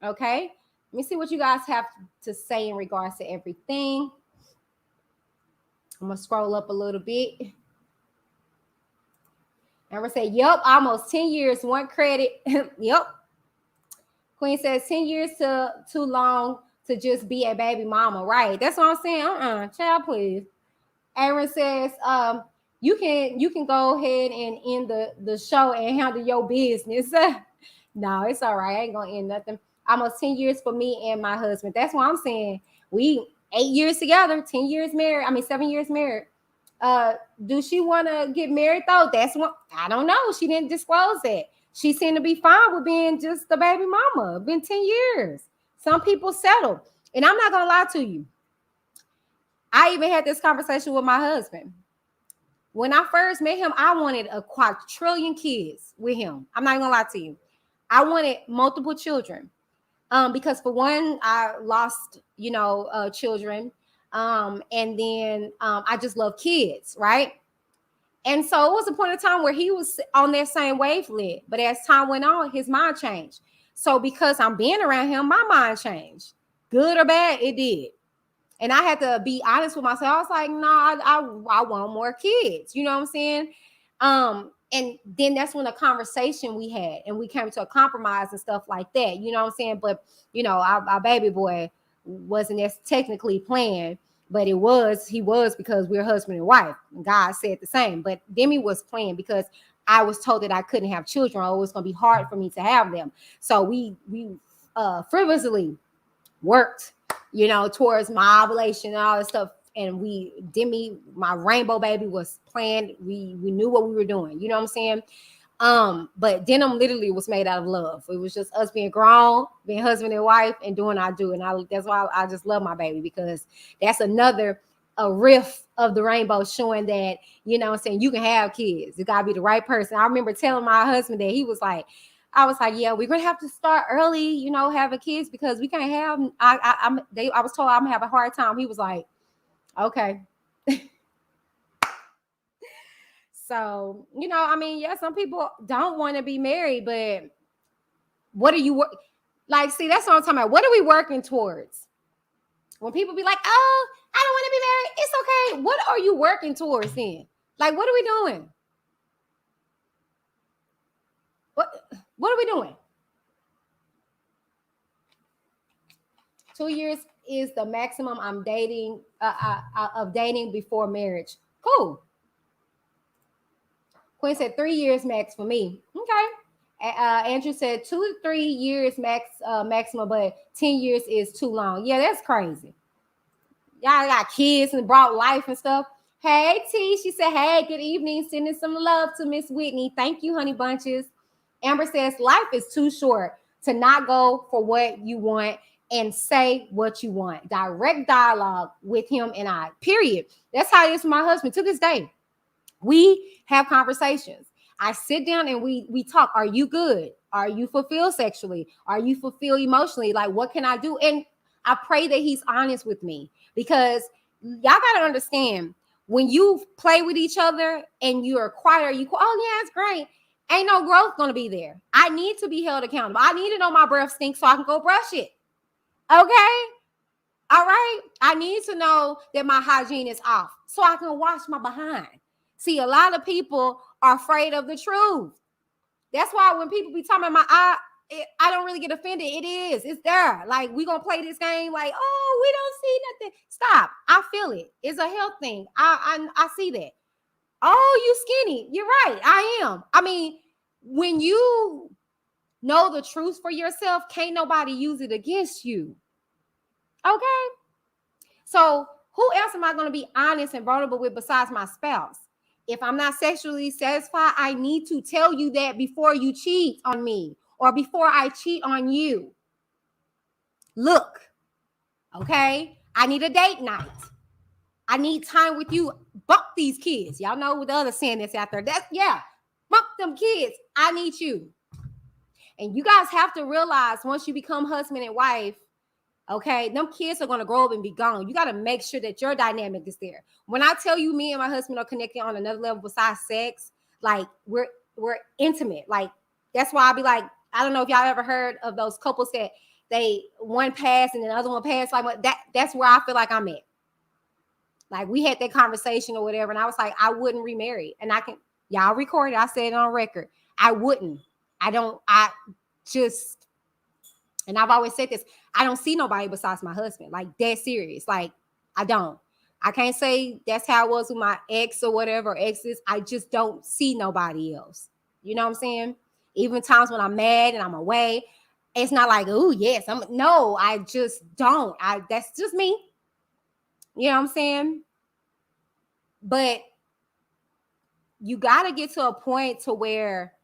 Okay. Let me see what you guys have to say in regards to everything. I'm going to scroll up a little bit. And we're saying, yep, almost 10 years, one credit. Yep. Queen says 10 years too long to just be a baby mama. Right. That's what I'm saying. Child, please. Aaron says, you can go ahead and end the show and handle your business. No, it's all right. I ain't going to end nothing. Almost 10 years for me and my husband. That's what I'm saying. We 8 years together, 10 years married. 7 years married. Do she want to get married though? That's what I don't know. She didn't disclose that. She seemed to be fine with being just the baby mama. Been 10 years. Some people settle. And I'm not going to lie to you. I even had this conversation with my husband. When I first met him, I wanted a quadrillion kids with him. I'm not going to lie to you. I wanted multiple children. Because for one, I lost, children. And then I just love kids, right? And so it was a point in time where he was on that same wavelength. But as time went on, his mind changed. So because I'm being around him, my mind changed. Good or bad, it did. And I had to be honest with myself. I was like, no, I want more kids. You know what I'm saying? And then that's when the conversation we had, and we came to a compromise and stuff like that. You know what I'm saying? But, our baby boy wasn't as technically planned, but he was because we're husband and wife. And God said the same. But Demi was planned because I was told that I couldn't have children, or it was going to be hard for me to have them. So we frivolously worked, towards my ovulation and all that stuff. And Demi, my rainbow baby, was planned. We knew what we were doing. You know what I'm saying? But denim literally was made out of love. It was just us being grown, being husband and wife, and doing what I do. And that's why I just love my baby, because that's another riff of the rainbow, showing that, you can have kids. It gotta be the right person. I remember telling my husband that. I was like, yeah, we're gonna have to start early, having kids, because we can't have. I was told I'm gonna have a hard time. He was like, okay. So, some people don't want to be married, but what are you like? See, that's what I'm talking about. What are we working towards? When people be like, oh, I don't want to be married, it's okay. What are you working towards then? Like, what are we doing? What are we doing? 2 years is the maximum I'm dating of dating before marriage. Cool. Quinn said 3 years max for me. Okay. Andrew said 2 to 3 years maximum, but 10 years is too long. Yeah, that's crazy. Y'all got kids and brought life and stuff. Hey, T, she said, hey, good evening. Sending some love to Miss Whitney. Thank you, honey bunches. Amber says, life is too short to not go for what you want and say what you want. Direct dialogue with him and I, period. That's how it is with my husband to this day. We have conversations. I sit down and we talk. Are you good? Are you fulfilled sexually? Are you fulfilled emotionally? Like, what can I do? And I pray that he's honest with me, because y'all got to understand, when you play with each other and you're quiet, oh yeah, it's great. Ain't no growth going to be there. I need to be held accountable. I need to know my breath stinks so I can go brush it. Okay? All right? I need to know that my hygiene is off so I can wash my behind. See, a lot of people are afraid of the truth. That's why when people be talking about I don't really get offended. It is. It's there. Like, we going to play this game like, oh, we don't see nothing. Stop. I feel it. It's a health thing. I see that. Oh, you skinny. You're right. I am. I mean, when you know the truth for yourself, can't nobody use it against you. Okay? So who else am I going to be honest and vulnerable with besides my spouse? If I'm not sexually satisfied, I need to tell you that before you cheat on me or before I cheat on you. Look, okay? I need a date night. I need time with you. Bump these kids. Y'all know what the other saying that's out there. Bump them kids. I need you. And you guys have to realize, once you become husband and wife, okay, them kids are going to grow up and be gone. You got to make sure that your dynamic is there. When I tell you me and my husband are connected on another level besides sex, like we're intimate. Like, that's why I'll be like, I don't know if y'all ever heard of those couples that one passed and the other one passed. Like, that's where I feel like I'm at. Like, we had that conversation or whatever, and I was like, I wouldn't remarry. And y'all record it. I said it on record. I wouldn't. And I've always said this, I don't see nobody besides my husband. Like, dead serious. Like, I don't. I can't say that's how it was with my ex or whatever, exes. I just don't see nobody else. You know what I'm saying? Even times when I'm mad and I'm away, it's not like, oh, yes. No, I just don't. That's just me. You know what I'm saying? But you got to get to a point to where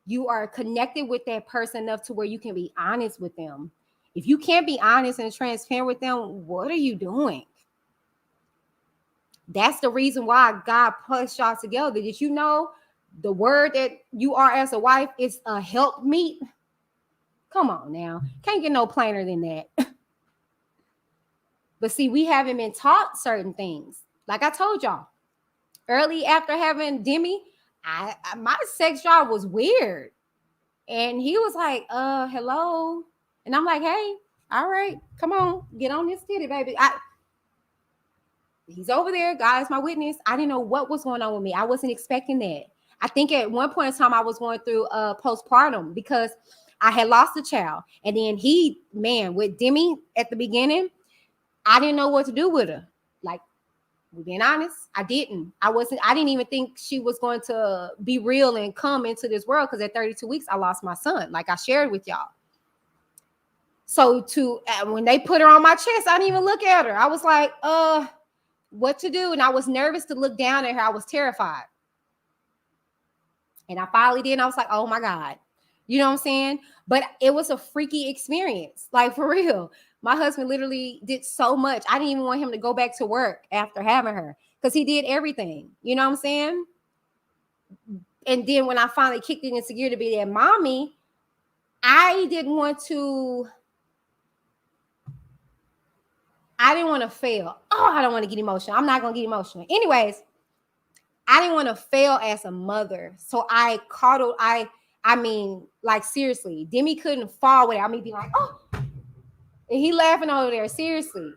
you are connected with that person enough to where you can be honest with them. If you can't be honest and transparent with them, what are you doing? That's the reason why God pushed y'all together. Did you know the word that you are as a wife is a helpmeet? Come on now. Can't get no plainer than that. But see, we haven't been taught certain things. Like I told y'all, early after having Demi, my sex drive was weird. And he was like, hello. And I'm like, hey, all right, come on, get on this titty, baby. He's over there. God is my witness. I didn't know what was going on with me. I wasn't expecting that. I think at one point in time I was going through postpartum because I had lost a child. And then with Demi at the beginning, I didn't know what to do with her. Like, we're being honest, I didn't even think she was going to be real and come into this world, because at 32 weeks, I lost my son, like I shared with y'all. So when they put her on my chest, I didn't even look at her. I was like, what to do? And I was nervous to look down at her. I was terrified. And I finally did. And I was like, oh my God. You know what I'm saying? But it was a freaky experience. Like, for real. My husband literally did so much. I didn't even want him to go back to work after having her, because he did everything. You know what I'm saying? And then when I finally kicked it into gear to be that mommy, I didn't want to fail. Oh, I don't want to get emotional. I'm not going to get emotional. Anyways, I didn't want to fail as a mother. So I coddled. I mean, like, seriously, Demi couldn't fall without me being like, oh, and he laughing over there. Seriously,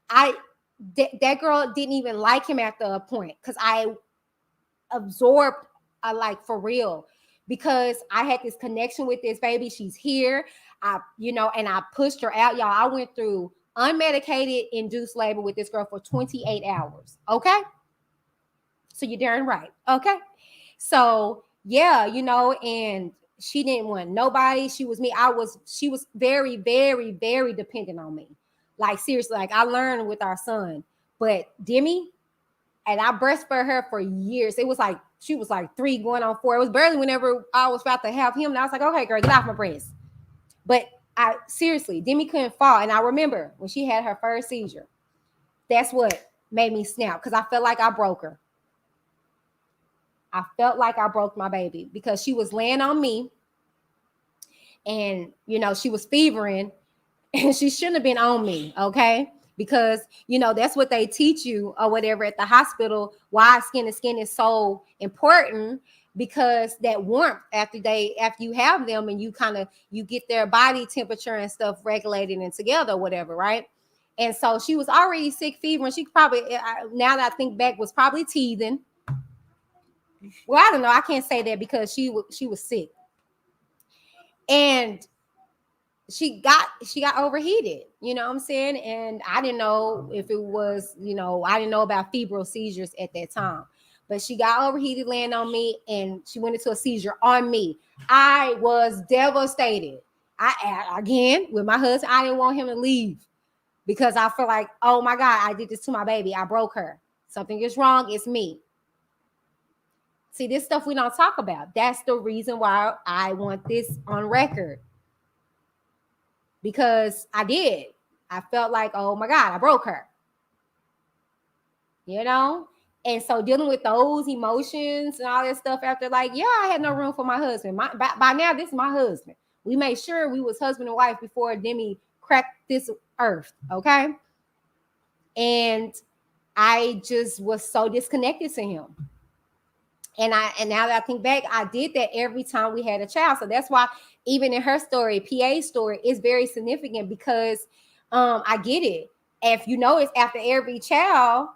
that girl didn't even like him at the point, because I absorbed, like, for real, because I had this connection with this baby. She's here. And I pushed her out, y'all. I went through unmedicated induced labor with this girl for 28 hours. Okay. So you're darn right. Okay. So yeah, and she didn't want nobody. She was me. She was very, very, very dependent on me. Like, seriously, like, I learned with our son. But Demi, and I breastfed her for years. It was like, she was like 3 going on 4. It was barely whenever I was about to have him. And I was like, okay, girl, get off my breast. But seriously, Demi couldn't fall. And I remember when she had her first seizure, that's what made me snap, because I felt like I broke her. I felt like I broke my baby, because she was laying on me and, she was fevering, and she shouldn't have been on me. Okay. Because, that's what they teach you or whatever at the hospital, why skin to skin is so important, because that warmth after you have them, and you get their body temperature and stuff regulated and together, whatever. Right. And so she was already sick, fever, and she probably, now that I think back, was probably teething. Well, I don't know. I can't say that, because she was sick, and she got overheated. You know what I'm saying? And I didn't know if it was, I didn't know about febrile seizures at that time, but she got overheated laying on me, and she went into a seizure on me. I was devastated. Again, with my husband, I didn't want him to leave, because I feel like, oh my God, I did this to my baby. I broke her. Something is wrong. It's me. See, this stuff we don't talk about. That's the reason why I want this on record. Because I did. I felt like, oh my God, I broke her. And so dealing with those emotions and all that stuff after, like, yeah, I had no room for my husband. By now, this is my husband. We made sure we was husband and wife before Demi cracked this earth. Okay. And I just was so disconnected to him. And now that I think back, I did that every time we had a child. So that's why even in her story, PA's story, is very significant, because I get it. If you notice, after every child,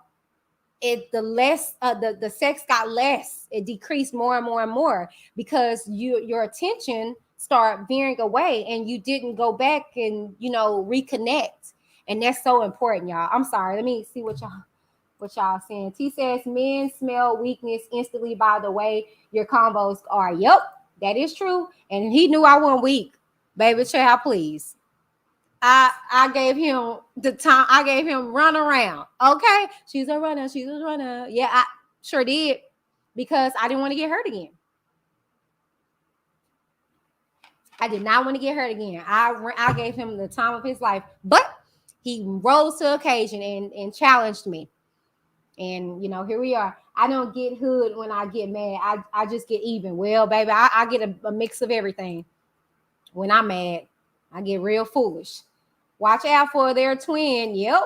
the sex got less. It decreased more and more and more, because your attention started veering away, and you didn't go back and reconnect. And that's so important, y'all. I'm sorry. Let me see what y'all saying. T says men smell weakness instantly by the way your combos are. Yep, that is true. And he knew I wasn't weak. Baby child, please. I gave him the time. I gave him run around. Okay. She's a runner. Yeah, I sure did, because I didn't want to get hurt again. I did not want to get hurt again. I gave him the time of his life, but he rose to occasion and challenged me. And, you know, here we are. I don't get hood when I get mad. I just get even. Well, baby, I get a mix of everything. When I'm mad, I get real foolish. Watch out for their twin. Yep.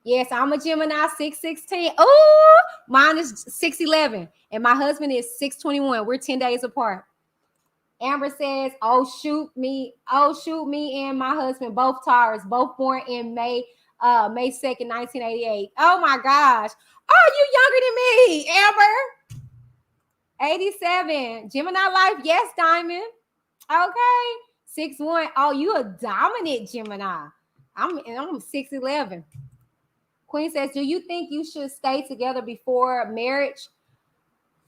Yes, I'm a Gemini 616. Oh, mine is 611. And my husband is 621. We're 10 days apart. Amber says, oh, shoot me and my husband, both Taurus, both born in May 2nd, 1988. Oh my gosh. Oh, you younger than me, Amber. 87. Gemini life. Yes, Diamond. Okay. 6'1". Oh, you a dominant Gemini. I'm 6'11". Queen says, do you think you should stay together before marriage?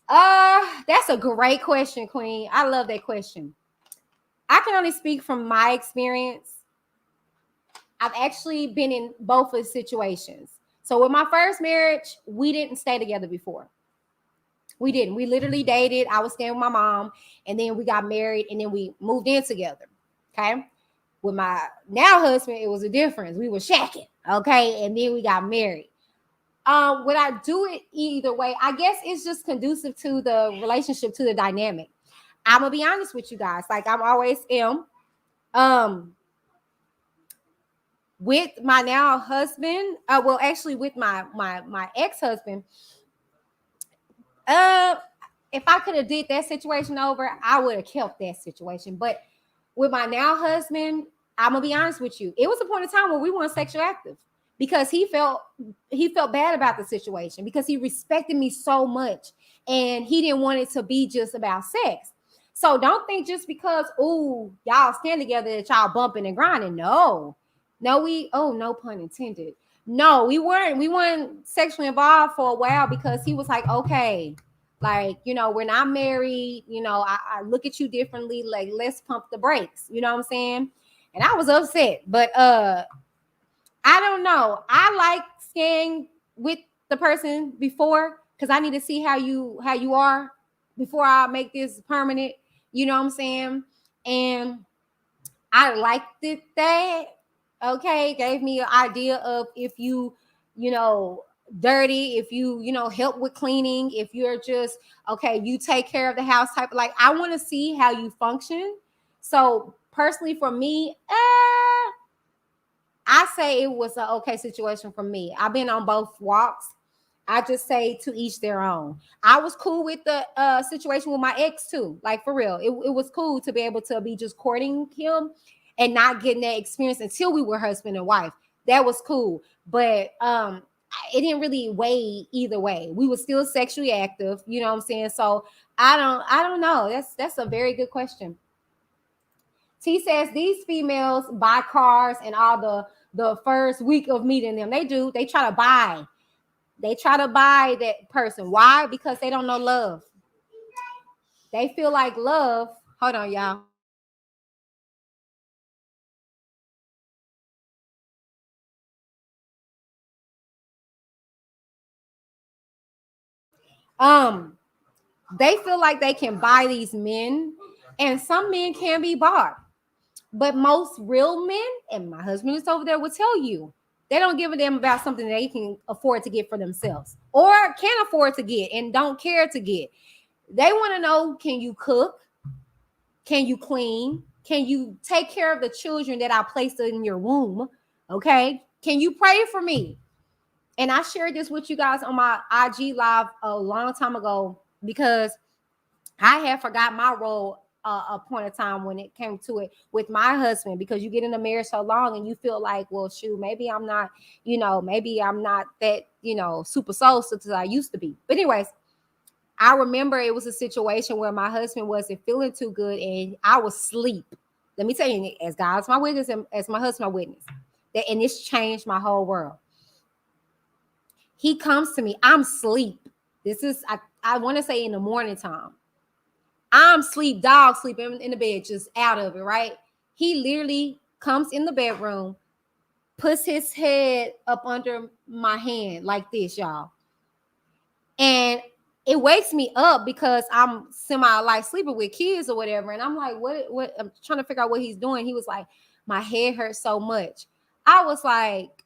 That's a great question, Queen. I love that question. I can only speak from my experience. I've actually been in both of the situations. So with my first marriage, we didn't stay together before. We didn't. We literally dated. I was staying with my mom, and then we got married, and then we moved in together. Okay. With my now husband, it was a difference. We were shacking. Okay. And then we got married. Would I do it either way? I guess it's just conducive to the relationship, to the dynamic. I'm gonna be honest with you guys, like I'm always am. With my now husband, well, actually with my ex-husband, if I could have did that situation over, I would have kept that situation. But with my now husband, I'm gonna be honest with you, it was a point in time where we weren't sexually active. Because he felt bad about the situation, because he respected me so much and he didn't want it to be just about sex. So don't think just because, y'all stand together that y'all bumping and grinding. No, no pun intended. No, we weren't sexually involved for a while because he was like, okay, like, you know, we're not married. You know, I look at you differently. Like, let's pump the brakes. You know what I'm saying? And I was upset, but I don't know. I like staying with the person before because I need to see how you are before I make this permanent. You know what I'm saying? And I liked it that. Okay, gave me an idea of if you know, dirty, if you know, help with cleaning, if you're just okay, you take care of the house type. Like, I want to see how you function. So personally, for me, I say it was an okay situation for me. I've been on both walks. I just say to each their own. I was cool with the situation with my ex too. Like, for real, it was cool to be able to be just courting him and not getting that experience until we were husband and wife. That was cool, but it didn't really weigh either way. We were still sexually active. You know what I'm saying? So I don't know. That's a very good question. T says these females buy cars and all the first week of meeting them. They do. They try to buy. They try to buy that person. Why? Because they don't know love. They feel like love. Hold on, y'all. They feel like they can buy these men, and some men can be bought. But most real men, and my husband is over there, will tell you, they don't give a damn about something they can afford to get for themselves or can afford to get and don't care to get. They want to know, can you cook? Can you clean? Can you take care of the children that I placed in your womb? Okay. Can you pray for me? And I shared this with you guys on my IG live a long time ago because I had forgot my role a point of time when it came to it with my husband, because you get in a marriage so long and you feel like, well, shoot, maybe I'm not, maybe I'm not that, super soul sister I used to be. But anyways, I remember it was a situation where my husband wasn't feeling too good and I was asleep. Let me tell you, as God's my witness and as my husband my witness, and this changed my whole world. He comes to me, I'm asleep. This is, I want to say in the morning time. I'm sleep, dog sleeping in the bed, just out of it, right? He literally comes in the bedroom, puts his head up under my hand like this, y'all. And it wakes me up because I'm semi like sleeping with kids or whatever. And I'm like, what? I'm trying to figure out what he's doing. He was like, my head hurts so much. I was like,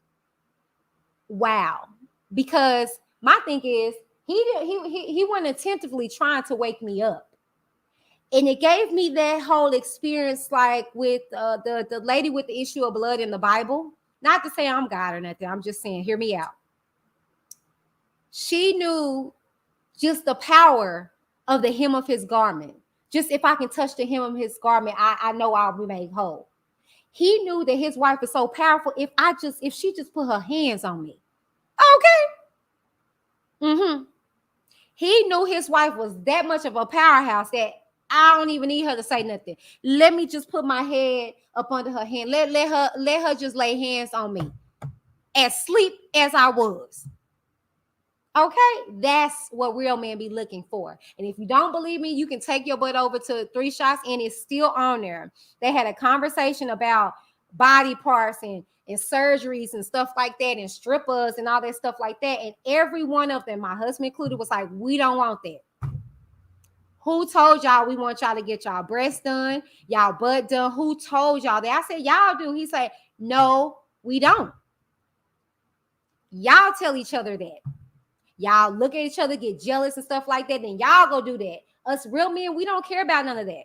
wow. Because my thing is, he wasn't attentively trying to wake me up. And it gave me that whole experience, like with the lady with the issue of blood in the Bible. Not to say I'm God or nothing. I'm just saying, hear me out. She knew just the power of the hem of his garment. Just if I can touch the hem of his garment, I know I'll be made whole. He knew that his wife is so powerful. If she just put her hands on me, okay. He knew his wife was that much of a powerhouse that I don't even need her to say nothing. Let me just put my head up under her hand. Let her just lay hands on me. As sleep as I was. Okay, that's what real men be looking for. And if you don't believe me, you can take your butt over to 3 Shots and it's still on there. They had a conversation about body parts and surgeries and stuff like that and strippers and all that stuff like that. And every one of them, my husband included, was like, we don't want that. Who told y'all we want y'all to get y'all breasts done, y'all butt done? Who told y'all that? I said, y'all do. He said, no, we don't. Y'all tell each other that. Y'all look at each other, get jealous and stuff like that, then y'all go do that. Us real men, we don't care about none of that.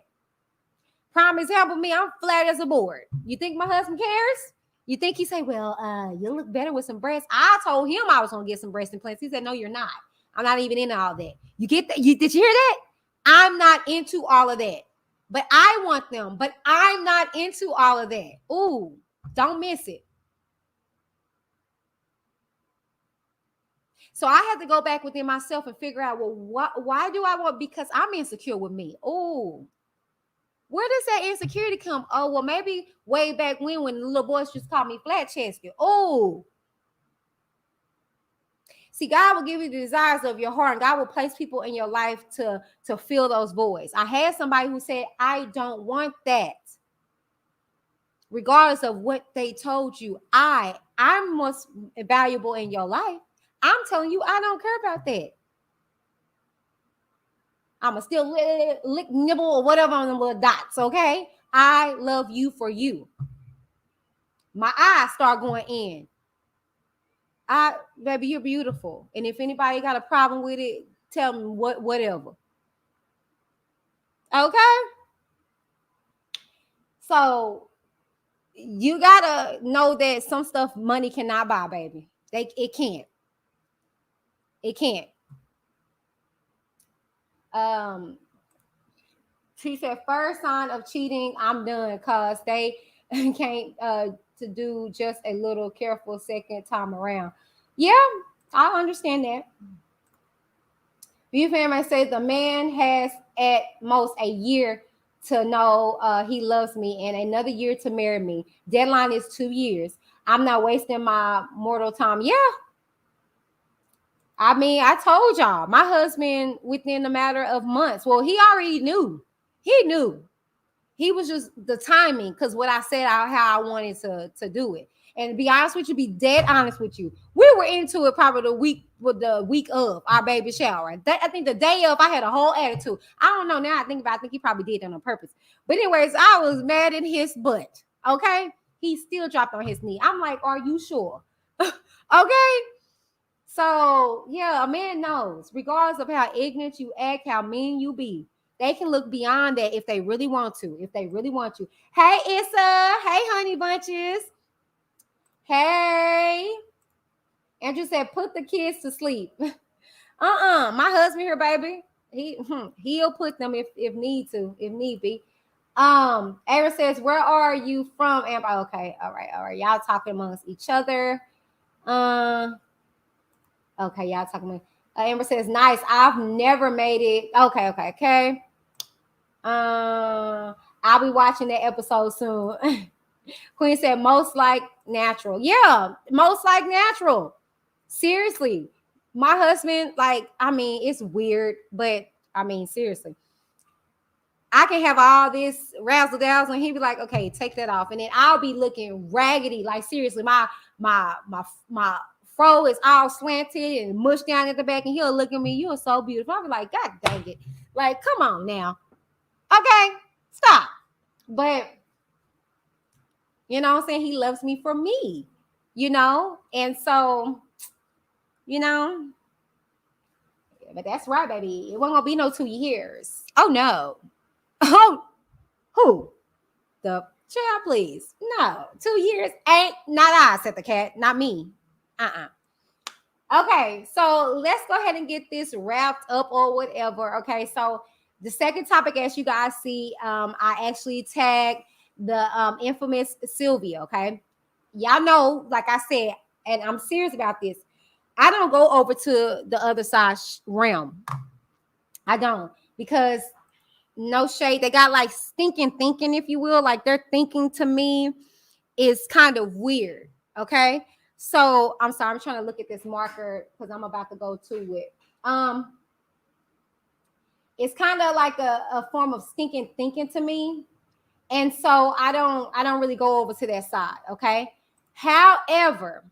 Prime example, me, I'm flat as a board. You think my husband cares? You think he say, well, you look better with some breasts? I told him I was going to get some breast implants. He said, no, you're not. I'm not even into all that. You get that? Did you hear that? I'm not into all of that. But I want them. But I'm not into all of that. Ooh, don't miss it. So I had to go back within myself and figure out, well, why do I want? Because I'm insecure with me. Oh, where does that insecurity come? Oh, well, maybe way back when the little boys just called me flat chested. Oh, see, God will give you the desires of your heart, and God will place people in your life to fill those voids. I had somebody who said, I don't want that. Regardless of what they told you, I'm most valuable in your life. I'm telling you, I don't care about that. I'ma still lick, nibble, or whatever on them little dots, okay? I love you for you. My eyes start going in. Baby, you're beautiful. And if anybody got a problem with it, tell me whatever. Okay? So you gotta know that some stuff money cannot buy, baby. It can't. It can't. She said, first sign of cheating, I'm done, because they can't to do just a little careful second time around. Yeah, I understand that. View family says the man has at most a year to know he loves me and another year to marry me. Deadline is 2 years. I'm not wasting my mortal time. Yeah. I mean, I told y'all, my husband, within a matter of months, well, he already knew. He knew. He was just the timing, because what I said, how I wanted to do it. And to be honest with you, be dead honest with you, we were into it probably the week of our baby shower. I think the day of, I had a whole attitude. I don't know now. I think he probably did that on purpose. But anyways, I was mad at his butt. Okay, he still dropped on his knee. I'm like, are you sure? Okay. So yeah, a man knows, regardless of how ignorant you act, how mean you be. They can look beyond that if they really want to. If they really want to. Hey, Issa. Hey, honey bunches. Hey. Andrew said, put the kids to sleep. My husband here, baby. He'll put them if need be. Aaron says, where are you from, Amber? Okay, all right. Y'all talking amongst each other. Okay, y'all talking about. Amber says, nice. I've never made it. Okay. I'll be watching that episode soon. Queen said, most like natural. Yeah, most like natural. Seriously. My husband, it's weird, but seriously. I can have all this razzle dazzle and he'd be like, okay, take that off. And then I'll be looking raggedy. Like, seriously, my fro is all slanted and mushed down at the back, and he'll look at me, you are so beautiful. I'll be like, God dang it. Like, come on now. Okay, stop. But, you know what I'm saying? He loves me for me, you know? And so, you know, but that's right, baby. It wasn't going to be no 2 years. Oh, no. Oh, who? The child, please. No, 2 years ain't, not I, said the cat, not me. Okay, so let's go ahead and get this wrapped up or whatever. Okay, so the second topic, as you guys see, I actually tagged the infamous Sylvia. Okay, y'all know, like I said, and I'm serious about this, I don't go over to the other side realm. I don't, because no shade, they got like stinking thinking, if you will, like their thinking to me is kind of weird. Okay, so I'm sorry, I'm trying to look at this marker because I'm about to go to it. It's kind of like a form of stinking thinking to me, and so I don't really go over to that side. Okay, however,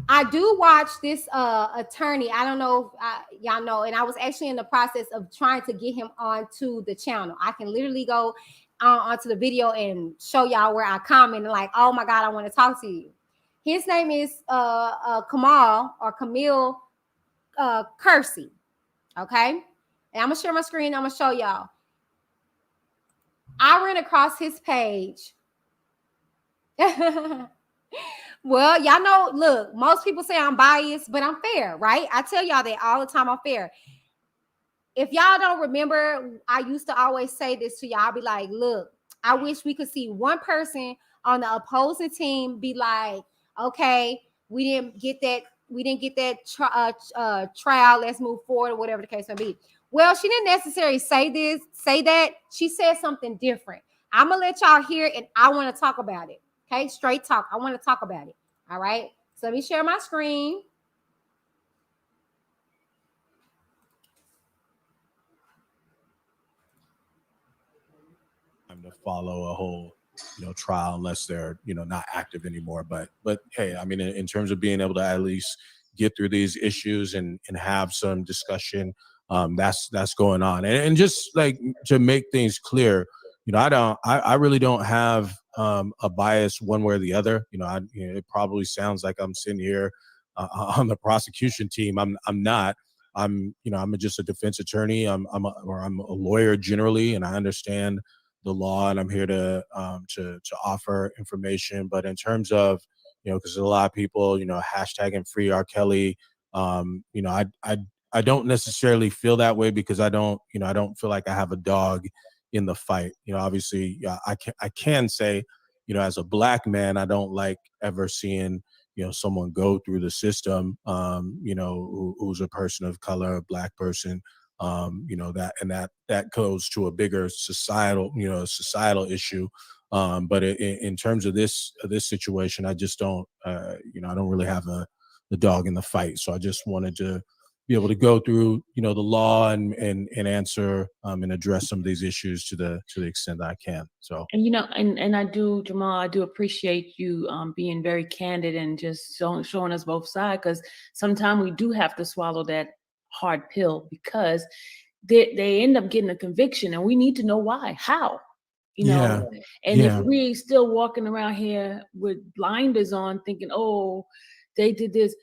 I do watch this attorney. I don't know if y'all know, and I was actually in the process of trying to get him onto the channel. I can literally go onto the video and show y'all where I comment and like, oh my God, I want to talk to you. His name is Camille Kersey. Okay, and I'm gonna share my screen. I'm gonna show y'all. I ran across his page. Well, y'all know, look, most people say I'm biased, but I'm fair, right? I tell y'all that all the time, I'm fair. If y'all don't remember, I used to always say this to y'all. I'll be like, look, I wish we could see one person on the opposing team be like, okay, we didn't get that trial. Let's move forward, or whatever the case may be. Well, she didn't necessarily say that. She said something different. I'm gonna let y'all hear it, and I want to talk about it. Okay, straight talk. I want to talk about it. All right. So let me share my screen. I'm to follow a whole, trial unless they're, not active anymore. But hey, I mean, in terms of being able to at least get through these issues and have some discussion, that's going on. And just like to make things clear, I really don't have a bias one way or the other. It probably sounds like I'm sitting here on the prosecution team. I'm not. I'm just a defense attorney. I'm a lawyer generally, and I understand the law, and I'm here to offer information. But in terms of, because a lot of people, hashtagging free R. Kelly, I don't necessarily feel that way because I don't feel like I have a dog in the fight. Obviously, I can say, as a Black man, I don't like ever seeing, someone go through the system, who's a person of color, a Black person, that goes to a bigger societal issue. But in terms of this situation, I just don't, I don't really have the dog in the fight. So I just wanted to be able to go through, the law and answer and address some of these issues to the extent that I can. So, and and I do, Jamal, I do appreciate you being very candid and just showing us both sides, because sometimes we do have to swallow that hard pill because they end up getting a conviction, and we need to know why, how, if we still walking around here with blinders on thinking, oh, they did this,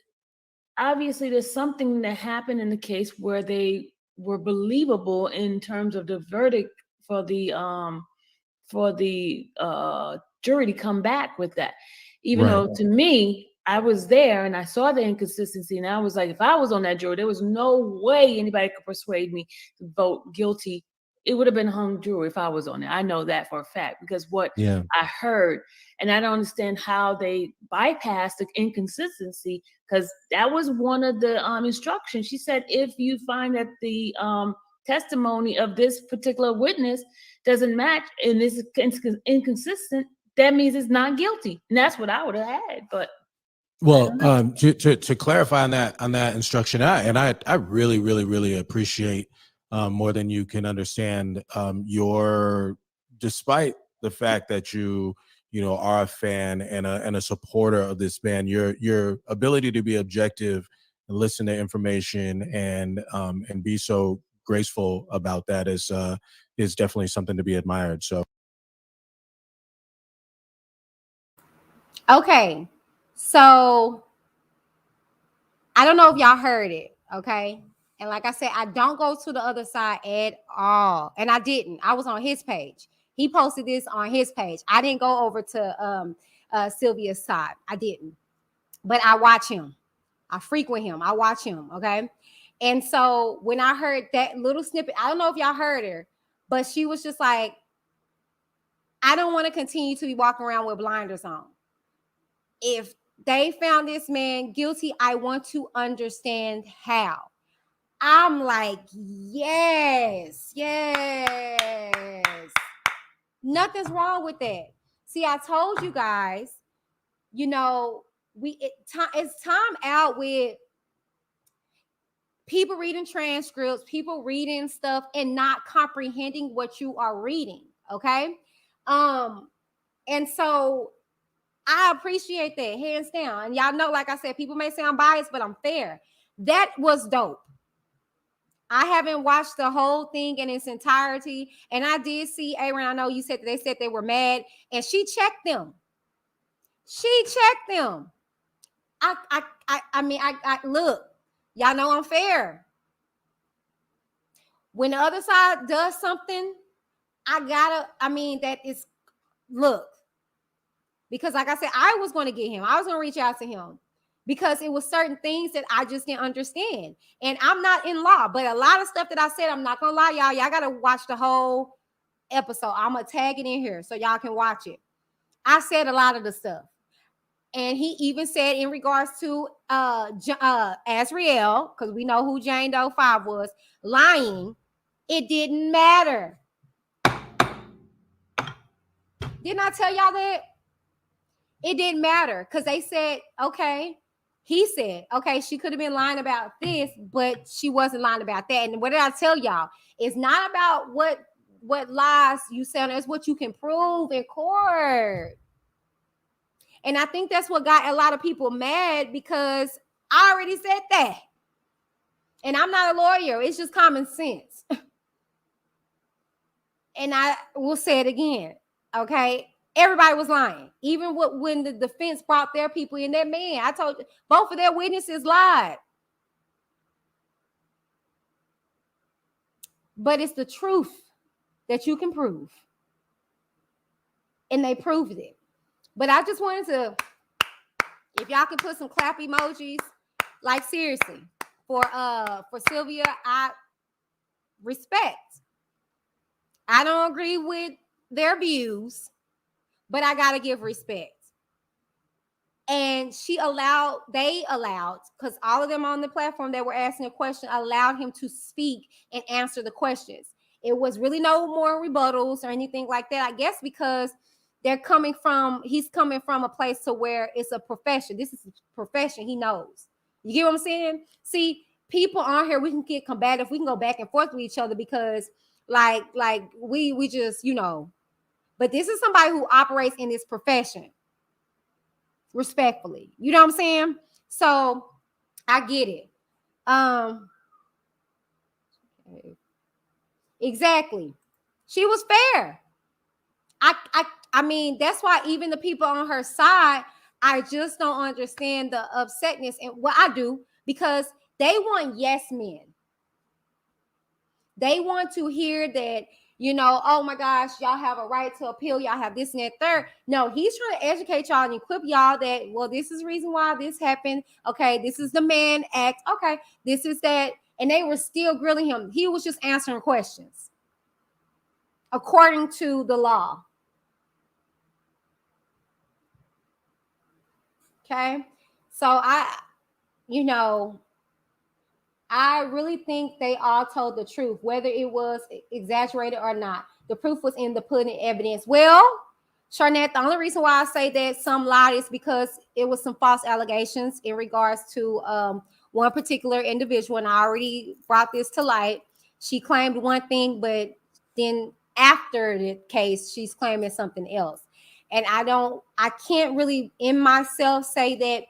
obviously there's something that happened in the case where they were believable in terms of the verdict for the jury to come back with that, even though to me, I was there and I saw the inconsistency, and I was like, if I was on that jury, there was no way anybody could persuade me to vote guilty. It would have been hung jury if I was on it. I know that for a fact because what I heard, and I don't understand how they bypassed the inconsistency, because that was one of the instructions. She said, if you find that the testimony of this particular witness doesn't match and is inconsistent, that means it's not guilty. And that's what I would have had. But well, to clarify on that instruction, I really, really, really appreciate more than you can understand your, despite the fact that you are a fan and a supporter of this man, your ability to be objective and listen to information and be so graceful about that is definitely something to be admired. So. Okay, so I don't know if y'all heard it, okay? And like I said, I don't go to the other side at all. And I didn't. I was on his page. He posted this on his page. I didn't go over to Sylvia's side. I didn't. But I watch him. I frequent him. I watch him, okay? And so when I heard that little snippet, I don't know if y'all heard her, but she was just like, I don't want to continue to be walking around with blinders on. If they found this man guilty, I want to understand how. I'm like, yes. Nothing's wrong with that. See, I told you guys, it's time out with people reading transcripts, people reading stuff and not comprehending what you are reading. Okay. And so I appreciate that, hands down. And y'all know, like I said, people may say I'm biased, but I'm fair. That was dope. I haven't watched the whole thing in its entirety. And I did see Aaron. I know you said that they said they were mad. And she checked them. I look, y'all know I'm fair. When the other side does something, look. Because like I said, I was going to get him. I was going to reach out to him because it was certain things that I just didn't understand. And I'm not in law, but a lot of stuff that I said, I'm not going to lie, y'all. Y'all got to watch the whole episode. I'm going to tag it in here so y'all can watch it. I said a lot of the stuff. And he even said in regards to Azriel, because we know who Jane Doe 5 was, lying, it didn't matter. Didn't I tell y'all that? It didn't matter because they said, okay, he said, okay, she could have been lying about this, but she wasn't lying about that. And what did I tell y'all? It's not about what lies you say, it's what you can prove in court. And I think that's what got a lot of people mad because I already said that. And I'm not a lawyer. It's just common sense. And I will say it again, okay? Everybody was lying. Even when the defense brought their people in, that man, I told you, both of their witnesses lied. But it's the truth that you can prove. And they proved it. But I just wanted to, if y'all could put some clap emojis, like seriously, for Sylvia, I respect. I don't agree with their views, but I got to give respect. And they allowed, because all of them on the platform that were asking a question allowed him to speak and answer the questions. It was really no more rebuttals or anything like that, I guess, because he's coming from a place to where it's a profession. This is a profession. He knows. You get what I'm saying? See, people on here, we can get combative. We can go back and forth with each other because like we just, but this is somebody who operates in this profession respectfully. You know what I'm saying? So I get it. Exactly. She was fair. I mean, that's why even the people on her side, I just don't understand the upsetness and what I do, because they want yes men. They want to hear that, oh my gosh, y'all have a right to appeal. Y'all have this and that third. No, he's trying to educate y'all and equip y'all that, well, this is the reason why this happened. Okay, this is the Mann Act. Okay, this is that. And they were still grilling him. He was just answering questions according to the law. Okay, so I really think they all told the truth, whether it was exaggerated or not. The proof was in the pudding evidence. Well, Sharnette, the only reason why I say that some lied is because it was some false allegations in regards to one particular individual, and I already brought this to light. She claimed one thing, but then after the case, she's claiming something else. And I can't really in myself say that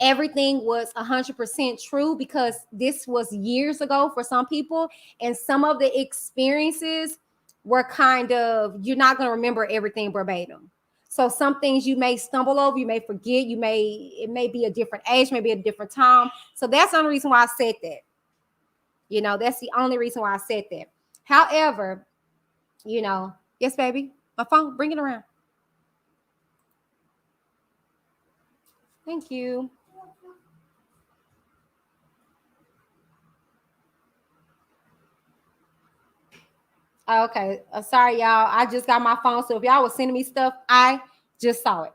everything was 100% true, because this was years ago for some people, and some of the experiences were kind of, you're not going to remember everything verbatim. So some things you may stumble over, you may forget, it may be a different age, maybe a different time. So that's the only reason why I said that. You know, that's the only reason why I said that. However, you know, yes, baby, my phone, bring it around. Thank you. Okay, sorry, y'all. I just got my phone, so if y'all was sending me stuff, I just saw it.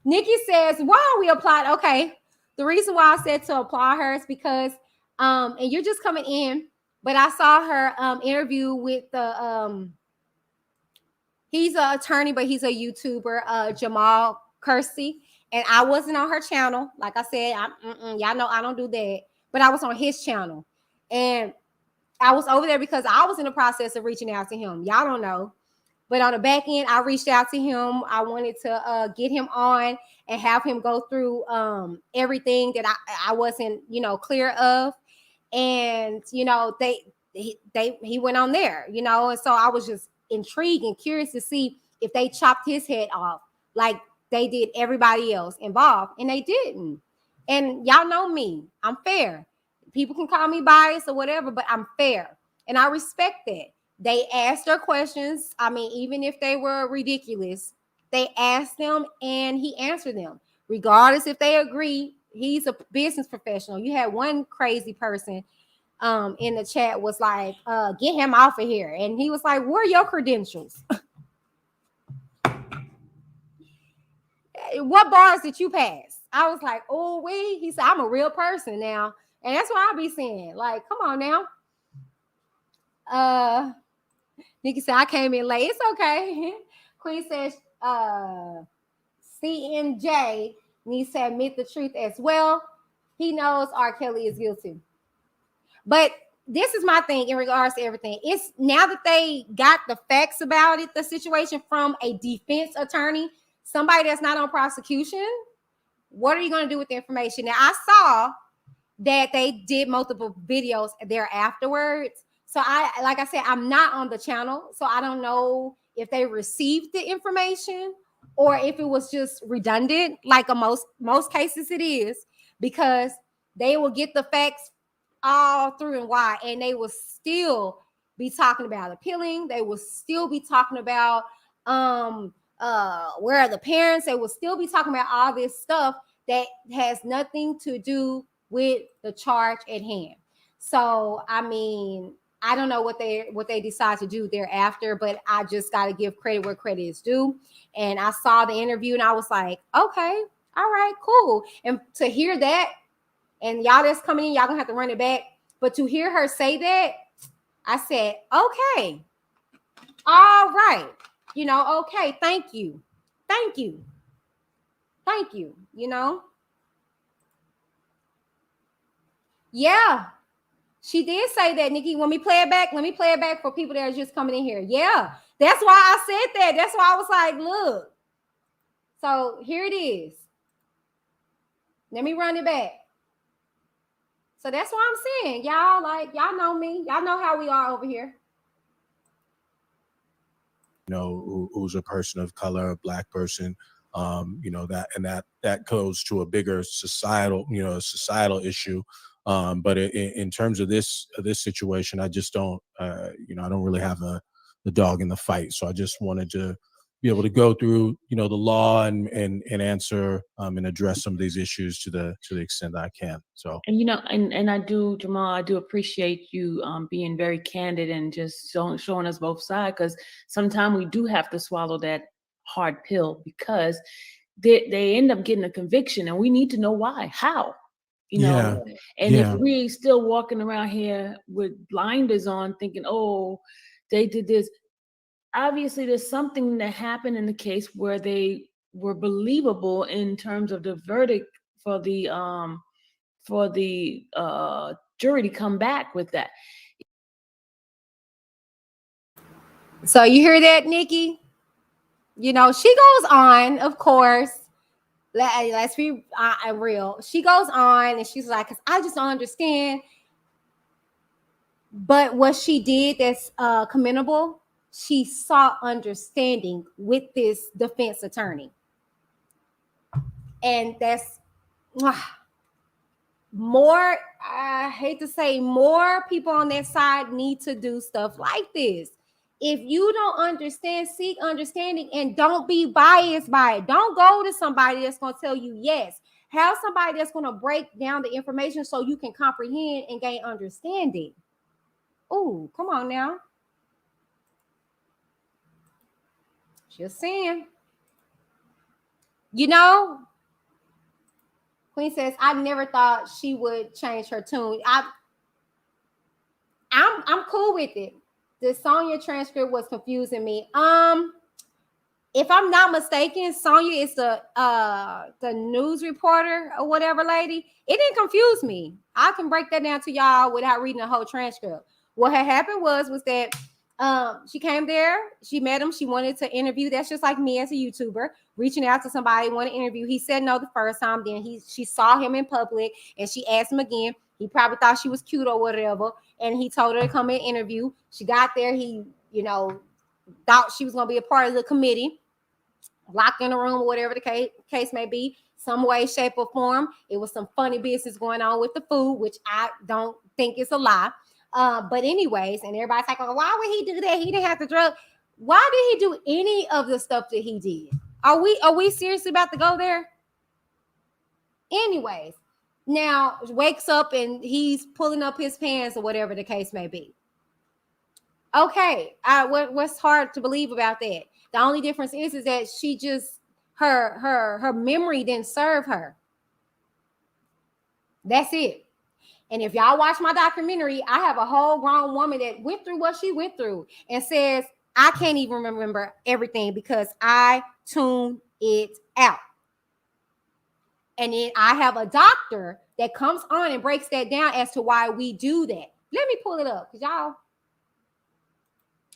Nikki says, "Why we applied?" Okay, the reason why I said to apply her is because, and you're just coming in, but I saw her interview with the he's an attorney, but he's a YouTuber, Jamal Kersey, and I wasn't on her channel. Like I said, y'all know I don't do that, but I was on his channel, and I was over there because I was in the process of reaching out to him. Y'all don't know. But on the back end, I reached out to him. I wanted to get him on and have him go through everything that I wasn't, you know, clear of. And, you know, he went on there, you know, and so I was just intrigued and curious to see if they chopped his head off like they did everybody else involved, and they didn't. And y'all know me. I'm fair. People can call me biased or whatever, but I'm fair. And I respect that. They asked their questions. I mean, even if they were ridiculous, they asked them and he answered them. Regardless if they agree, he's a business professional. You had one crazy person in the chat was like, get him off of here. And he was like, where are your credentials? What bars did you pass? I was like, oh, wait. He said, I'm a real person now. And that's what I'll be saying. Like, come on now. Nikki said, I came in late. It's okay. Queen says, CNJ needs to admit the truth as well. He knows R. Kelly is guilty. But this is my thing in regards to everything. It's now that they got the facts about it, the situation from a defense attorney, somebody that's not on prosecution, what are you going to do with the information? Now, I saw that they did multiple videos there afterwards. So like I said, I'm not on the channel, so I don't know if they received the information or if it was just redundant, like most cases it is, because they will get the facts all through and wide, and they will still be talking about appealing. They will still be talking about where are the parents. They will still be talking about all this stuff that has nothing to do with the charge at hand. So I mean, I don't know what they decide to do thereafter, but I just got to give credit where credit is due. And I saw the interview and I was like, okay, all right, cool. And to hear that, and y'all that's coming in, y'all gonna have to run it back. But to hear her say that, I said, okay, all right, you know, okay, thank you, you know. Yeah. She did say that, Nikki. Let me play it back for people that are just coming in here. Yeah, that's why I said that. That's why I was like, look. So here it is. Let me run it back. So that's what I'm saying. Y'all, like, y'all know me. Y'all know how we are over here. You know, who's a person of color, a Black person, you know, that goes to a bigger societal issue. But in terms of this situation, I just don't, you know, I don't really have the dog in the fight. So I just wanted to be able to go through, you know, the law and answer and address some of these issues to the extent that I can. So, and you know, and I do, Jamal, I do appreciate you being very candid and just showing us both sides, because sometimes we do have to swallow that hard pill, because they end up getting a conviction, and we need to know why, how. You know, and if we still walking around here with blinders on thinking, oh, they did this, obviously there's something that happened in the case where they were believable in terms of the verdict for the jury to come back with that. So you hear that, Nikki? She goes on, of course. Let's be real. She goes on and she's like, because I just don't understand. But what she did that's commendable, she sought understanding with this defense attorney. And that's more, I hate to say, more people on that side need to do stuff like this. If you don't understand, seek understanding and don't be biased by it. Don't go to somebody that's going to tell you yes. Have somebody that's going to break down the information so you can comprehend and gain understanding. Oh, come on now. Just saying. Queen says, I never thought she would change her tune. I'm cool with it. The Sonya transcript was confusing me. If I'm not mistaken, Sonya is the news reporter or whatever lady. It didn't confuse me. I can break that down to y'all without reading the whole transcript. What had happened was that she came there, she met him, she wanted to interview. That's just like me as a YouTuber reaching out to somebody, want to interview. He said no the first time. Then she saw him in public and she asked him again. He probably thought she was cute or whatever, and he told her to come and interview. She got there. He thought she was going to be a part of the committee, locked in a room or whatever the case may be, some way, shape, or form. It was some funny business going on with the food, which I don't think is a lie. But anyways, and everybody's like, well, why would he do that? He didn't have to drug. Why did he do any of the stuff that he did? Are we seriously about to go there? Anyways, now wakes up and he's pulling up his pants or whatever the case may be. Okay, what's hard to believe about that? The only difference is that she just her memory didn't serve her. That's it. And if y'all watch my documentary, I have a whole grown woman that went through what she went through and says, I can't even remember everything because I tuned it out. And then I have a doctor that comes on and breaks that down as to why we do that. Let me pull it up because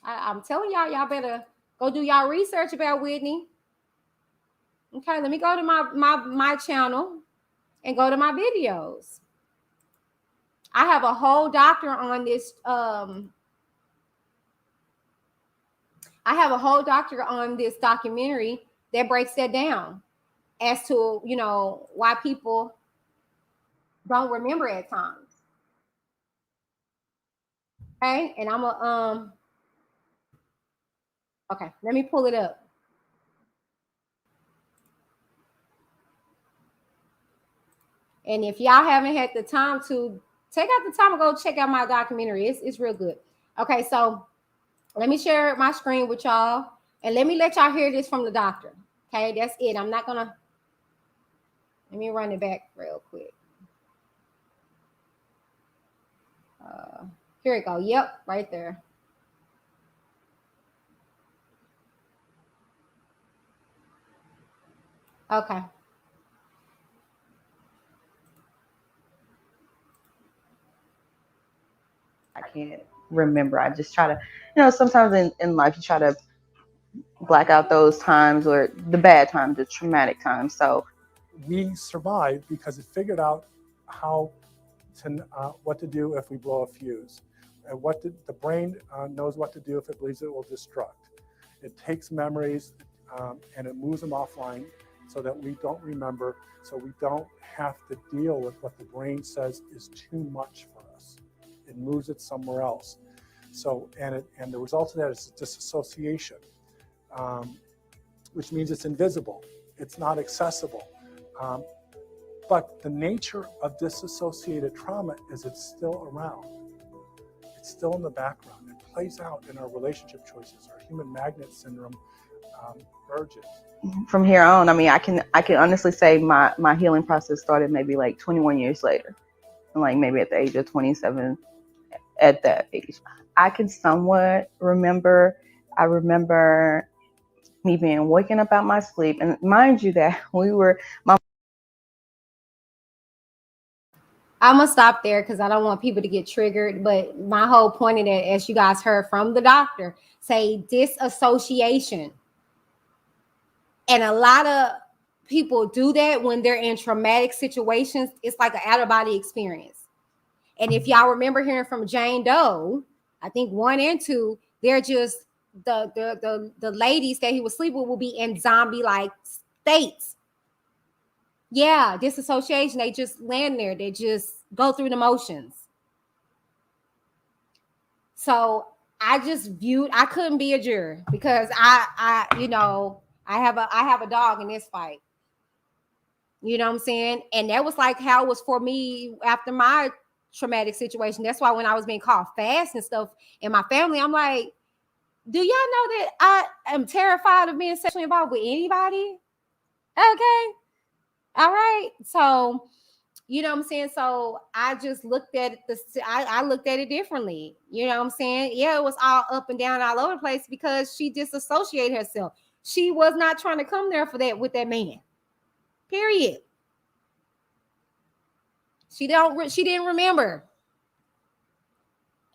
I'm telling y'all better go do y'all research about Whitney. Okay, let me go to my channel and go to my videos. I have a whole doctor on this. I have a whole doctor on this documentary that breaks that down as to, why people don't remember at times. Okay, and I'm okay, let me pull it up. And if y'all haven't had the time to take out the time to go check out my documentary, it's real good. Okay, so let me share my screen with y'all and let me let y'all hear this from the doctor. Okay, that's it. I'm not gonna, let me run it back real quick. Here we go. Yep, right there. Okay. I can't remember. I just try to, sometimes in life you try to black out those times or the bad times, the traumatic times. So we survived because it figured out how to what to do if we blow a fuse, and the brain knows what to do if it believes it will destruct. It takes memories and it moves them offline so that we don't remember, so we don't have to deal with what the brain says is too much for us. It moves it somewhere else. So, and the result of that is disassociation, which means it's invisible. It's not accessible. But the nature of disassociated trauma is it's still around. It's still in the background. It plays out in our relationship choices. Our human magnet syndrome urges. From here on, I mean, I can honestly say my healing process started maybe like 21 years later, like maybe at the age of 27. At that age, I can somewhat remember. I remember me being waking up out my sleep, and mind you that I'm gonna stop there because I don't want people to get triggered. But my whole point of that, as you guys heard from the doctor, say disassociation. And a lot of people do that when they're in traumatic situations. It's like an out-of-body experience. And if y'all remember hearing from Jane Doe, I think 1 and 2, they're just the ladies that he was sleeping with will be in zombie-like states. Yeah, disassociation. They just land there. They just go through the motions. So I couldn't be a juror because I have a dog in this fight. You know what I'm saying? And that was like how it was for me after my traumatic situation. That's why when I was being called fast and stuff in my family, I'm like, do y'all know that I am terrified of being sexually involved with anybody? Okay. All right. So, you know what I'm saying? So I just looked at I looked at it differently. You know what I'm saying? Yeah, it was all up and down all over the place because she disassociated herself. She was not trying to come there for that with that man. Period. She didn't remember.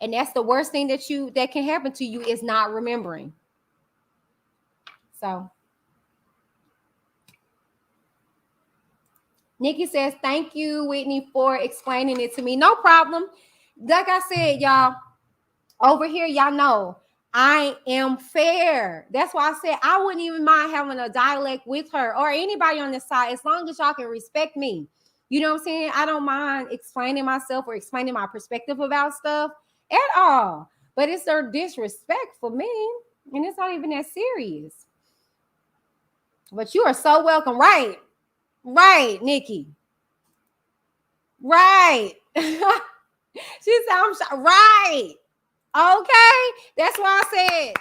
And that's the worst thing that can happen to you is not remembering. So Nikki says, thank you, Whitney, for explaining it to me. No problem. Like I said, y'all, over here, y'all know I am fair. That's why I said I wouldn't even mind having a dialect with her or anybody on this side, as long as y'all can respect me. You know what I'm saying? I don't mind explaining myself or explaining my perspective about stuff at all. But it's their disrespect for me, and it's not even that serious. But you are so welcome. Right, Nikki. Right. She said, I'm right. Okay. That's why I said,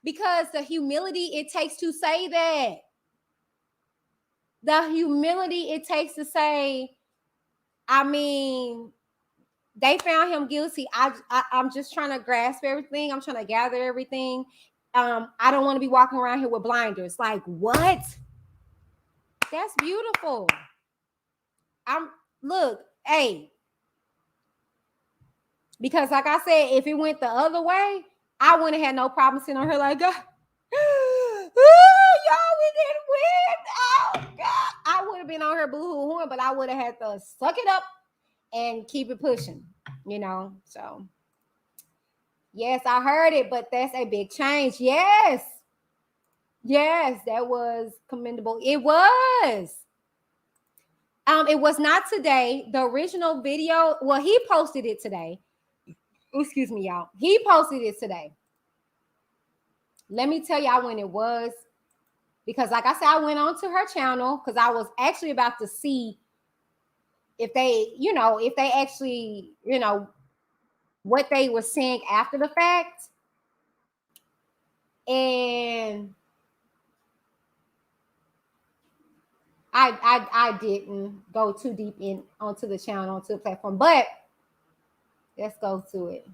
because the humility it takes to say that. The humility it takes to say, I mean, they found him guilty. I'm just trying to grasp everything. I'm trying to gather everything. I don't want to be walking around here with blinders. Like, what? That's beautiful. Look, hey, because like I said, if it went the other way, I wouldn't have had no problem sitting on her like, y'all, we didn't win. Oh, God. I would have been on her boo-hoo horn, but I would have had to suck it up and keep it pushing, you know? So, yes, I heard it, but that's a big change. Yes, that was commendable. It was. It was not today. The original video, well, he posted it today. Excuse me, y'all. He posted it today. Let me tell y'all when it was. Because like I said, I went on to her channel because I was actually about to see if they actually, what they were saying after the fact. And I didn't go too deep onto the channel, onto the platform, but let's go to it.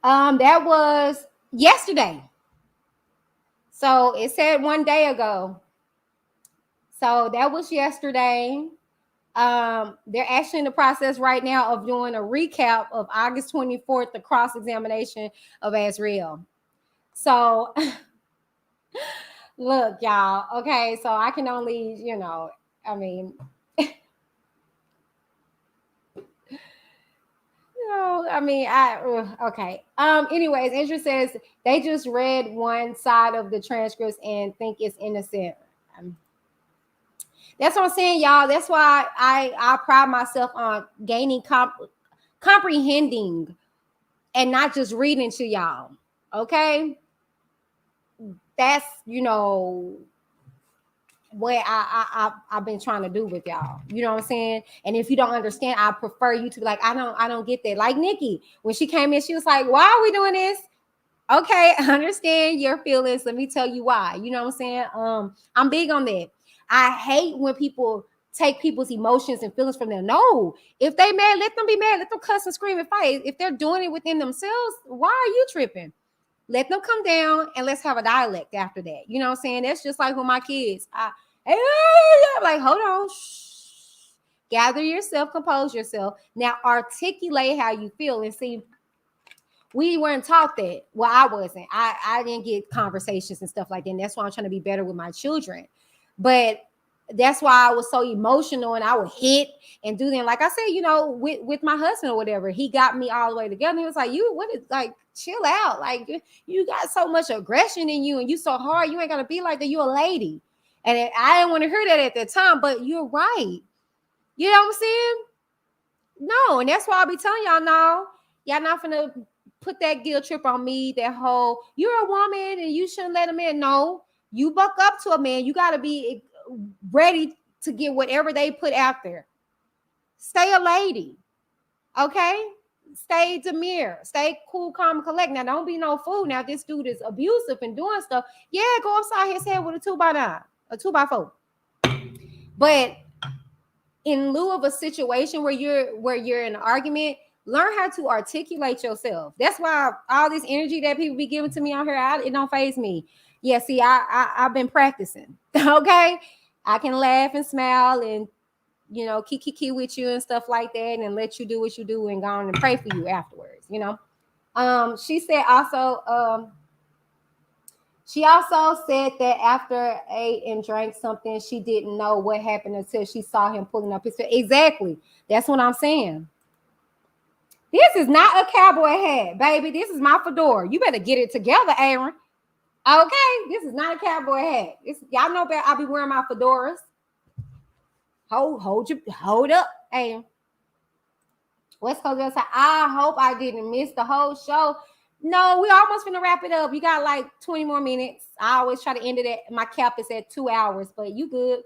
That was yesterday. So it said 1 day ago. So that was yesterday. They're actually in the process right now of doing a recap of August 24th, the cross-examination of Azriel. So look, y'all. Okay, so I can only, okay. Anyways, Andrew says they just read one side of the transcripts and think it's innocent. That's what I'm saying, y'all. That's why I pride myself on gaining comprehending and not just reading to y'all. Okay, that's what I've been trying to do with y'all. You know what I'm saying? And if you don't understand, I prefer you to be like, I don't get that. Like Nikki, when she came in, she was like, why are we doing this? Okay, I understand your feelings. Let me tell you why. You know what I'm saying? I'm big on that. I hate when people take people's emotions and feelings from them. No, if they mad, let them be mad. Let them cuss and scream and fight. If they're doing it within themselves, why are you tripping? Let them come down and let's have a dialect after that. You know what I'm saying? That's just like with my kids. I'm like, hold on. Shh. Gather yourself, compose yourself. Now articulate how you feel and see We weren't taught that. Well, I wasn't. I didn't get conversations and stuff like that. And that's why I'm trying to be better with my children. But that's why I was so emotional and I would hit and do them. Like I said, you know, with my husband or whatever, he got me all the way together. He was like, chill out. Like you got so much aggression in you and you so hard. You ain't gonna be like that. You a lady. And I didn't want to hear that at the time, but you're right. You know what I'm saying? No, and that's why I'll be telling y'all, no, y'all not gonna put that guilt trip on me. That whole, you're a woman and you shouldn't let a man. No, you buck up to a man. You got to be ready to get whatever they put out there. Stay a lady, okay? Stay demure. Stay cool, calm, and collect. Now, don't be no fool. Now, this dude is abusive and doing stuff. Yeah, go upside his head with a 2x9, a 2x4. But in lieu of a situation where you're in an argument, learn how to articulate yourself. That's why all this energy that people be giving to me on here, it don't faze me. Yeah, see, I've been practicing. Okay, I can laugh and smile and, you know, kiki with you and stuff like that, and let you do what you do and go on and pray for you afterwards. You know, she said also. She also said that after ate and drank something, she didn't know what happened until she saw him pulling up his face. Exactly. That's what I'm saying. This is not a cowboy hat, baby. This is my fedora. You better get it together, Aaron. Okay? This is not a cowboy hat. Y'all know better. I'll be wearing my fedoras. Hold up, Aaron. West Coast said, I hope I didn't miss the whole show. No, we almost gonna wrap it up. You got like 20 more minutes. I always try to end it at my cap is at 2 hours, but you good.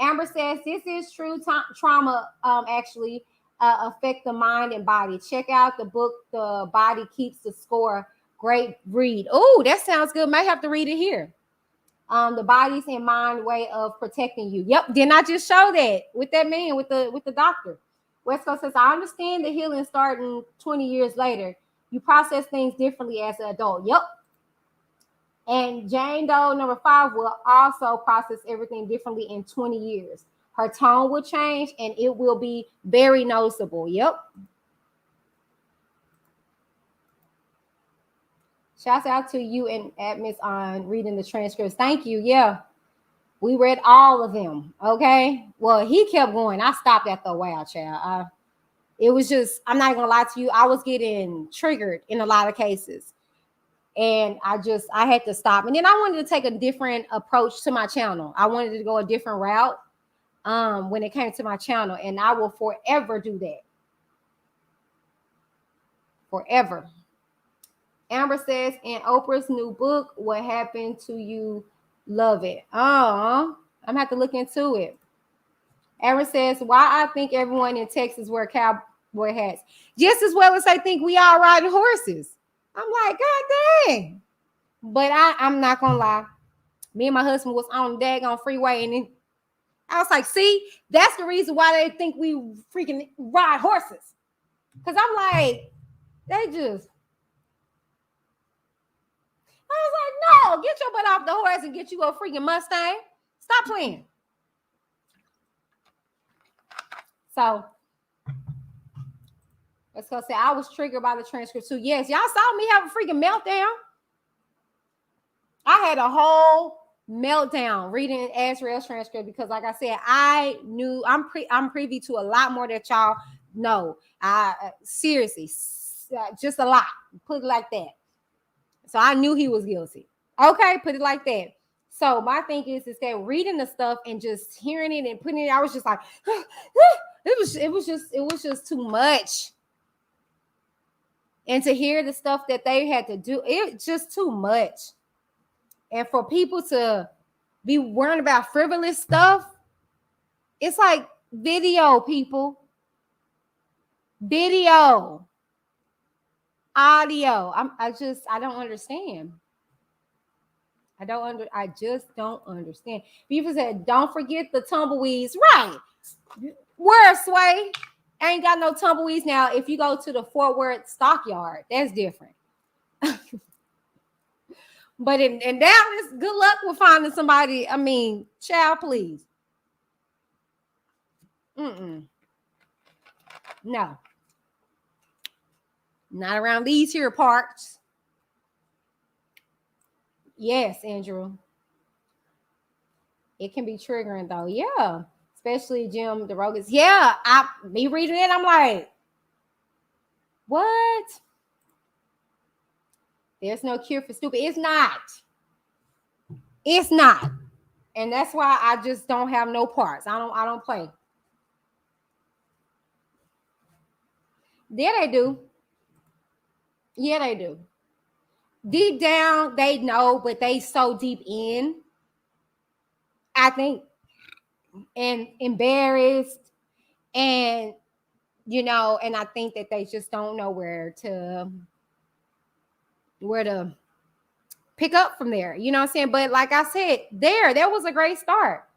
Amber says this is true. Trauma actually affect the mind and body. Check out the book, The Body Keeps the Score. Great read. Oh, that sounds good. Might have to read it here. The body's and mind way of protecting you. Yep, didn't I just show that with that man with the doctor? West Coast says, I understand the healing starting 20 years later. You process things differently as an adult. Yep. And Jane Doe, number 5, will also process everything differently in 20 years. Her tone will change and it will be very noticeable. Yep. Shouts out to you and admins on reading the transcripts. Thank you. Yeah. We read all of them. Okay. Well, he kept going. I stopped after a while, child. It was just, I'm not gonna lie to you, I was getting triggered in a lot of cases. And I had to stop. And then I wanted to take a different approach to my channel. I wanted to go a different route when it came to my channel. And I will forever do that. Forever. Amber says, in Oprah's new book, What Happened to You? Love it. I'm gonna have to look into it. Aaron says, why I think everyone in Texas wear cowboy hats just as well as I think we all riding horses. I'm like, God dang. But I'm not gonna lie. Me and my husband was on the daggone freeway, and I was like, see, that's the reason why they think we freaking ride horses. Because I'm like, they just. I was like, no, get your butt off the horse and get you a freaking Mustang. Stop playing. So, let's go say I was triggered by the transcript too. Yes, y'all saw me have a freaking meltdown. I had a whole meltdown reading Azrael's transcript because, like I said, I knew I'm privy to a lot more that y'all know. Seriously, just a lot. Put it like that. So I knew he was guilty. Okay, put it like that. So my thing is that reading the stuff and just hearing it and putting it, I was just like, it was just too much. And to hear the stuff that they had to do, it's just too much. And for people to be worrying about frivolous stuff, it's like video, people. Video. Audio. I don't understand. I just don't understand. People said, don't forget the tumbleweeds. Right. Where, Sway? Ain't got no tumbleweeds. Now, if you go to the Fort Worth stockyard, that's different. But in Dallas, good luck with finding somebody. I mean, child, please. No. Not around these here parts. Yes, Andrew. It can be triggering though. Yeah. Especially Jim DeRoga's. Yeah. Me reading it, I'm like, what? There's no cure for stupid. It's not. It's not. And that's why I just don't have no parts. I don't play. Yeah, they do. Yeah, they do. Deep down, they know, but they so deep in, I think, and embarrassed, and and I think that they just don't know where to pick up from there. You know what I'm saying? But like I said, there was a great start.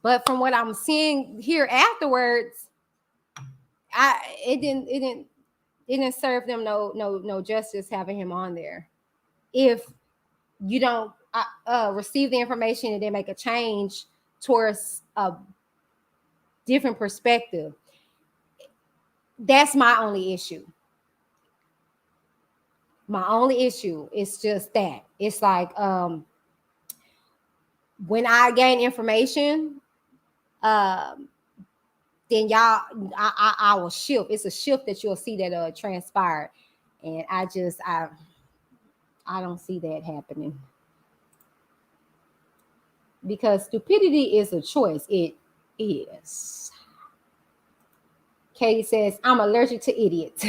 But from what I'm seeing here afterwards, it didn't serve them no justice having him on there. If you don't receive the information and then make a change towards a different perspective, that's my only issue. My only issue is just that. It's like when I gain information, then y'all, I will shift. It's a shift that you'll see that transpired, and I don't see that happening because stupidity is a choice. It is. Katie says, I'm allergic to idiots.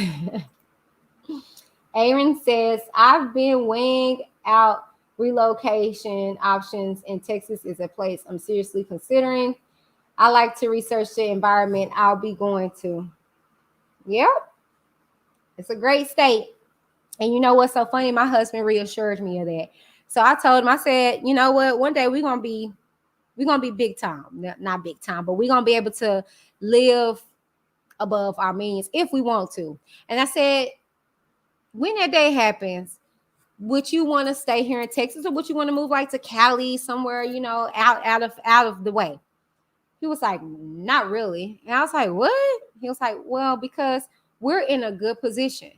Aaron says, I've been weighing out relocation options, and Texas is a place I'm seriously considering. I like to research the environment I'll be going to. Yep. It's a great state. And you know what's so funny? My husband reassured me of that. So I told him, I said, you know what? One day we're gonna be big time. Not big time, but we're gonna be able to live above our means if we want to. And I said, when that day happens, would you want to stay here in Texas, or would you want to move like to Cali, somewhere, out of the way? He was like, not really. And I was like, what? He was like, well, because we're in a good position.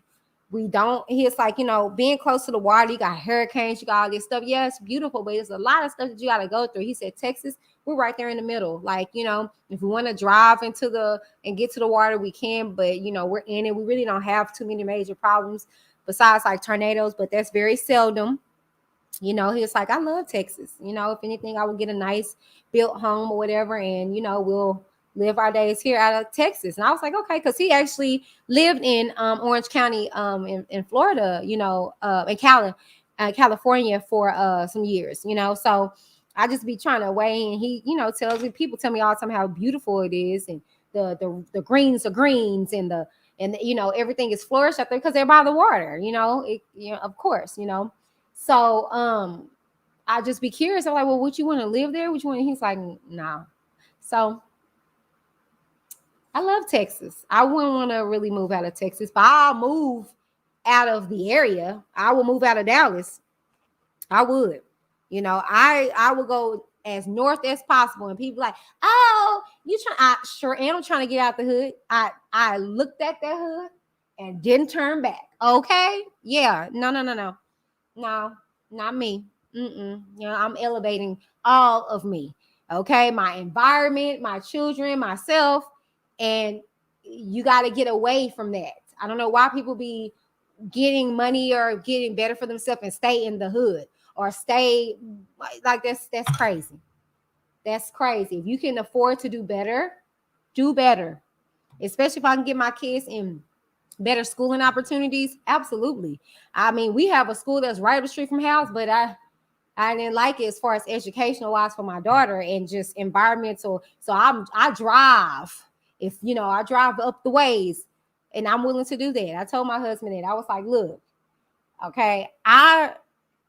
He's like, being close to the water, you got hurricanes, you got all this stuff. Yeah, it's beautiful, but there's a lot of stuff that you got to go through. He said, Texas, we're right there in the middle. Like, if we want to drive and get to the water, we can, but we're in it. We really don't have too many major problems besides like tornadoes, but that's very seldom. He was like, I love Texas. If anything, I will get a nice built home or whatever, and we'll live our days here out of Texas. And I was like, okay, because he actually lived in Orange County in Florida, in California for some years, so I just be trying to weigh, and he, people tell me all the time how beautiful it is, and the greens are greens, and everything is flourished out there because they're by the water, of course, So I just be curious. I'm like, well, would you want to live there? Would you want? He's like, no. So I love Texas. I wouldn't want to really move out of Texas, but I'll move out of the area. I will move out of Dallas. I would. I would go as north as possible. And people like, oh, I sure am trying to get out the hood. I looked at that hood and didn't turn back. Okay. Yeah. No, not me. I'm elevating all of me. Okay. My environment, my children, myself. And you got to get away from that. I don't know why people be getting money or getting better for themselves and stay in the hood or stay like that's crazy. That's crazy. If you can afford to do better, do better. Especially if I can get my kids in better schooling opportunities. Absolutely. I mean, we have a school that's right up the street from house, but I didn't like it as far as educational wise for my daughter and just environmental. So I drive. If I drive up the ways, and I'm willing to do that. I told my husband that. I was like, look, okay, I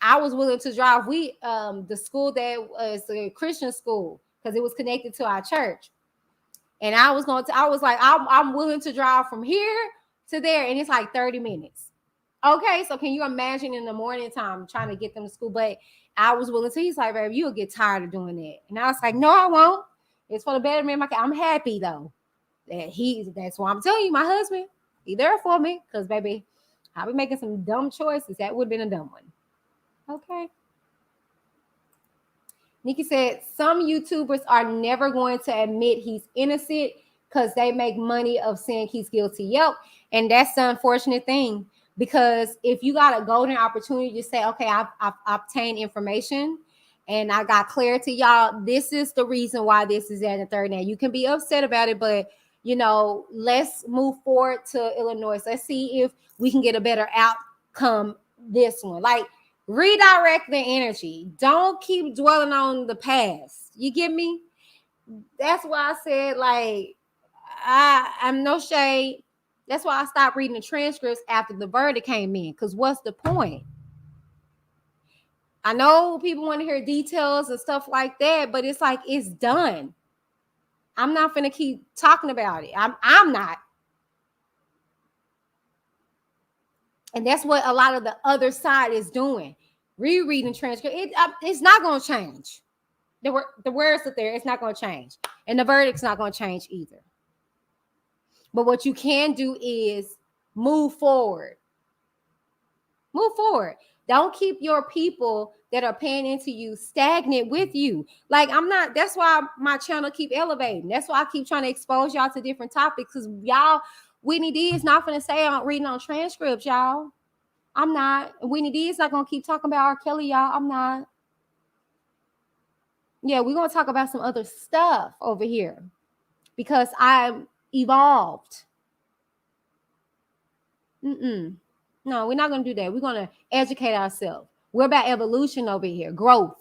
was willing to drive. The school that was a Christian school because it was connected to our church. And I was like, I'm willing to drive from here to there, and it's like 30 minutes. Okay, so can you imagine in the morning time trying to get them to school? But I was willing to. He's like, baby, you'll get tired of doing that. And I was like, no, I won't. It's for the betterment of my kid. I'm happy though. That's why I'm telling you, my husband, Be there for me, because baby, I'll be making some dumb choices. That would have been a dumb one. Okay. Nikki said some YouTubers are never going to admit he's innocent because they make money of saying he's guilty. Yep. And that's the unfortunate thing, because if you got a golden opportunity to say, okay, I've obtained information and I got clarity, y'all, this is the reason why this is at the third. Now you can be upset about it, but you know, let's move forward to Illinois. Let's see if we can get a better outcome this one. Like, redirect the energy. Don't keep dwelling on the past. You get me? That's why I said, like, I'm no shade. That's why I stopped reading the transcripts after the verdict came in. Because what's the point? I know people want to hear details and stuff like that, but it's like, it's done. I'm not going to keep talking about it. I'm not. And that's what a lot of the other side is doing. Rereading transcript. It's not going to change. The words are there. It's not going to change. And the verdict's not going to change either. But what you can do is move forward. Move forward. Don't keep your people that are paying into you stagnant with you. Like, I'm not, that's why my channel keep elevating. That's why I keep trying to expose y'all to different topics, because y'all, Whitney D is not going to say I'm reading on transcripts, y'all. I'm not. Whitney D is not going to keep talking about R. Kelly, y'all. I'm not. Yeah, we're going to talk about some other stuff over here because I'm evolved. No, we're not going to do that. We're going to educate ourselves. We're about evolution over here, growth.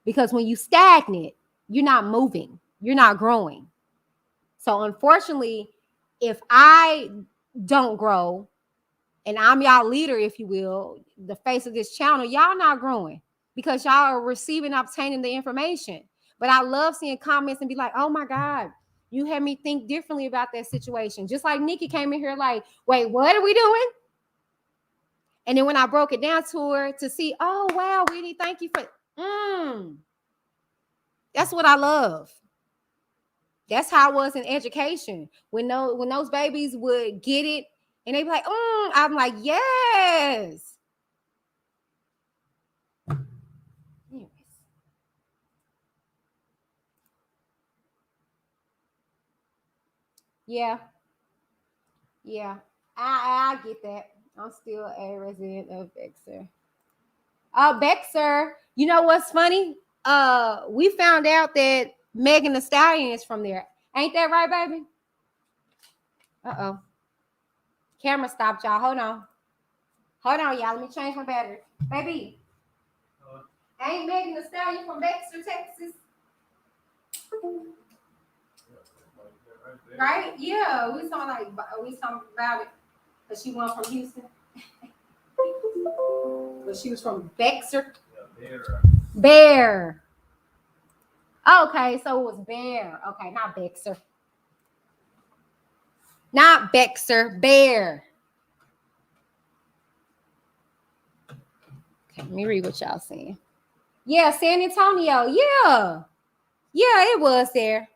Because when you stagnate, you're not moving. You're not growing. So unfortunately, if I don't grow, and I'm y'all leader, if you will, the face of this channel, y'all not growing because y'all are receiving, obtaining the information. But I love seeing comments and be like, oh my God, you had me think differently about that situation. Just like Nikki came in here like, wait, what are we doing? And then when I broke it down to her to see, oh, wow, Whitney, thank you for, that's what I love. That's how it was in education. When those babies would get it, and they be like, I'm like, yes. Anyways. Yeah. I get that. I'm still a resident of Bexar. Bexar. You know what's funny? We found out that Megan Thee Stallion is from there. Ain't that right, baby? Uh-oh. Camera stopped, y'all. Hold on, y'all. Let me change my battery. Baby, ain't Megan Thee Stallion from Bexar, Texas? Right? Yeah, we talking about it. But she went from Houston. But she was from Bexar. Bear. Okay, so it was Bear. Okay, not Bexar. Not Bexar, Bear. Okay, let me read what y'all saying. Yeah, San Antonio. Yeah, it was there.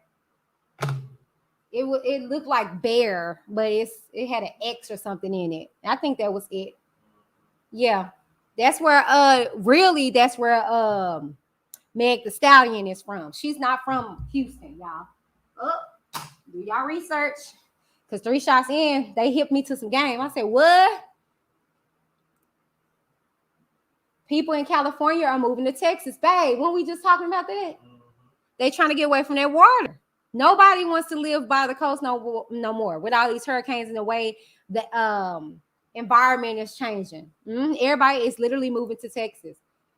It looked like Bear, but it had an X or something in it. I think that was it. Yeah, that's where Meg Thee Stallion is from. She's not from Houston, y'all. Do y'all research? Because 3 shots in, they hit me to some game. I said, what? People in California are moving to Texas. Babe, weren't we just talking about that? They trying to get away from that water. Nobody wants to live by the coast no more. With all these hurricanes and the way the environment is changing. Everybody is literally moving to Texas.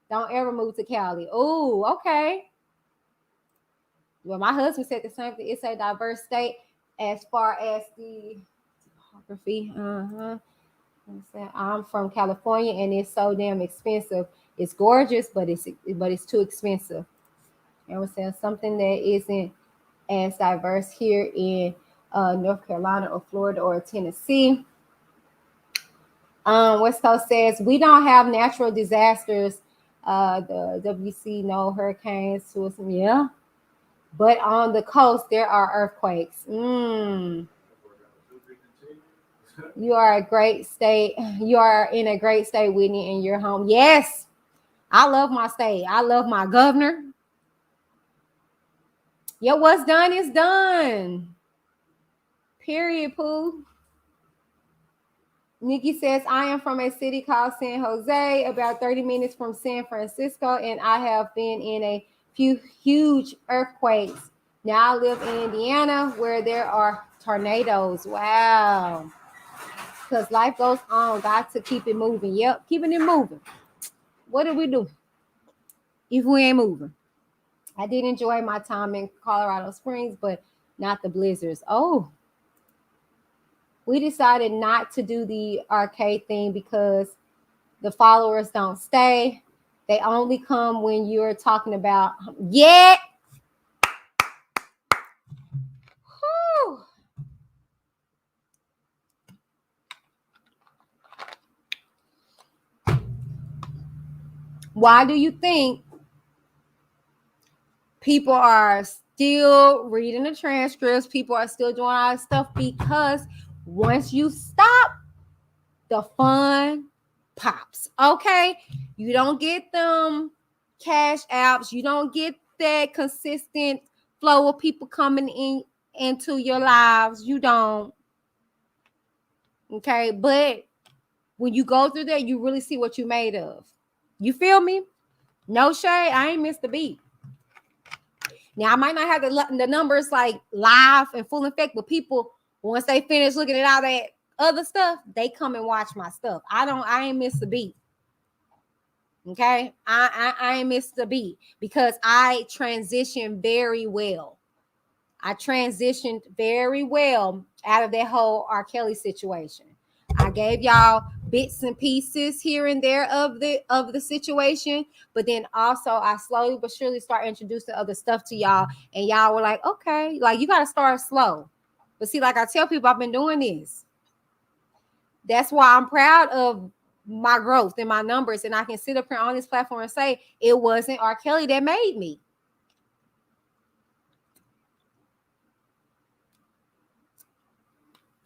Don't ever move to Cali. Oh, okay. Well, my husband said the same thing. It's a diverse state as far as the topography. I'm from California, and it's so damn expensive. It's gorgeous, but it's too expensive. And we're saying something that isn't as diverse here in North Carolina or Florida or Tennessee. West Coast says we don't have natural disasters. The WC, no hurricanes, tourism, yeah. But on the coast, there are earthquakes. You are a great state. You are in a great state, Whitney, in your home. Yes, I love my state. I love my governor. Yeah, what's done is done. Period, Pooh. Nikki says, I am from a city called San Jose, about 30 minutes from San Francisco, and I have been in a few huge earthquakes. Now I live in Indiana where there are tornadoes. Wow. Because life goes on. Got to keep it moving. Yep, keeping it moving. What do we do if we ain't moving? I did enjoy my time in Colorado Springs, but not the blizzards. Oh, we decided not to do the arcade thing because the followers don't stay. They only come when you're talking about, yeah. Whew. Why do you think people are still reading the transcripts? People are still doing all this stuff because once you stop, the fun pops. Okay, you don't get them cash apps. You don't get that consistent flow of people coming in into your lives. You don't. Okay, but when you go through that, you really see what you made of. You feel me? No shade. I ain't missed the beat. Now I might not have the numbers like live and full effect, but people, once they finish looking at all that other stuff, they come and watch my stuff. I ain't missed the beat. Okay, I ain't missed the beat because I transitioned very well. I transitioned very well out of that whole R. Kelly situation. I gave y'all bits and pieces here and there of the situation, but then also I slowly but surely start introducing other stuff to y'all, and y'all were like, okay, like you got to start slow. But see, like I tell people, I've been doing this. That's why I'm proud of my growth and my numbers, and I can sit up here on this platform and say it wasn't R. Kelly that made me.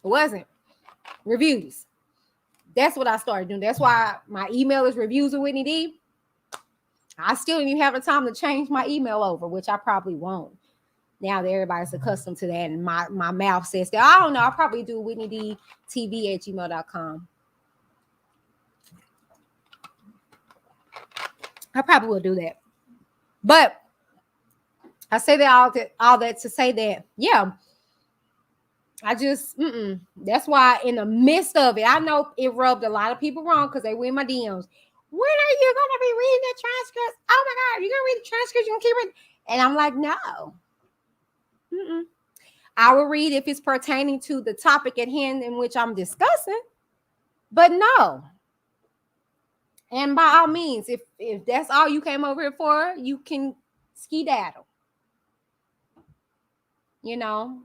It wasn't. Reviews. That's what I started doing. That's why my email is reviews with Whitney D. I still don't even have the time to change my email over, which I probably won't. Now that everybody's accustomed to that, and my mouth says that. I don't know. I'll probably do WhitneyDTV@gmail.com. I probably will do that. But I say that all that to say that, yeah, I just, that's why in the midst of it, I know it rubbed a lot of people wrong because they were in my DMs. When are you going to be reading the transcripts? Oh my God, you're going to read the transcripts? You going to keep it? And I'm like, no. I will read if it's pertaining to the topic at hand in which I'm discussing, but no. And by all means, if that's all you came over here for, you can skedaddle. You know,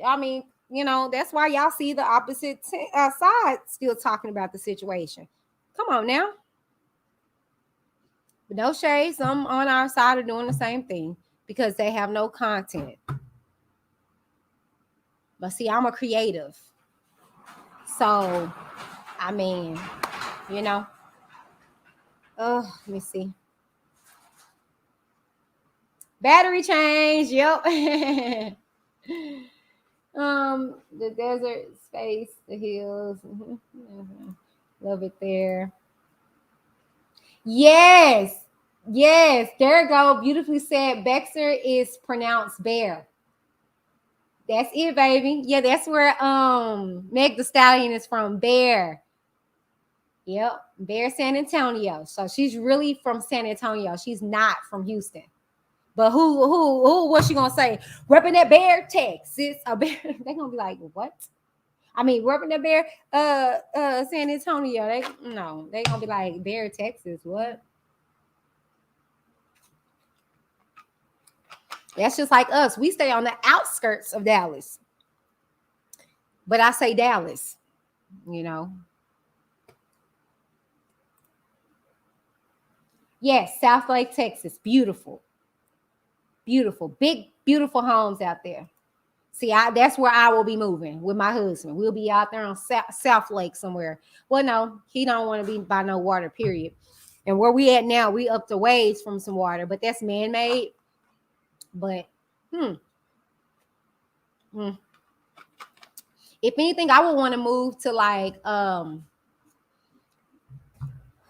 I mean, you know, that's why y'all see the opposite side still talking about the situation. Come on now. But no shade, some on our side are doing the same thing because they have no content. But see, I'm a creative. So, I mean, you know. Oh, let me see. Battery change, yep. The desert space, the hills. Love it there. Yes, there you go. Beautifully said. Bexar is pronounced bear. That's it, baby. Yeah, that's where Meg the Stallion is from. Bear. Yep, Bear San Antonio. So she's really from San Antonio. She's not from Houston. But who what's she gonna say? Repping that Bear, Texas. A bear. They're gonna be like, what? I mean, repping that Bear, San Antonio. They gonna be like Bear, Texas. What? That's just like us. We stay on the outskirts of Dallas. But I say Dallas, you know. Yes, South Lake, Texas. Beautiful. Beautiful. Big, beautiful homes out there. See, that's where I will be moving with my husband. We'll be out there on South Lake somewhere. Well, no, he don't want to be by no water, period. And where we at now, we up the ways from some water, but that's man-made. But if anything, I would want to move to like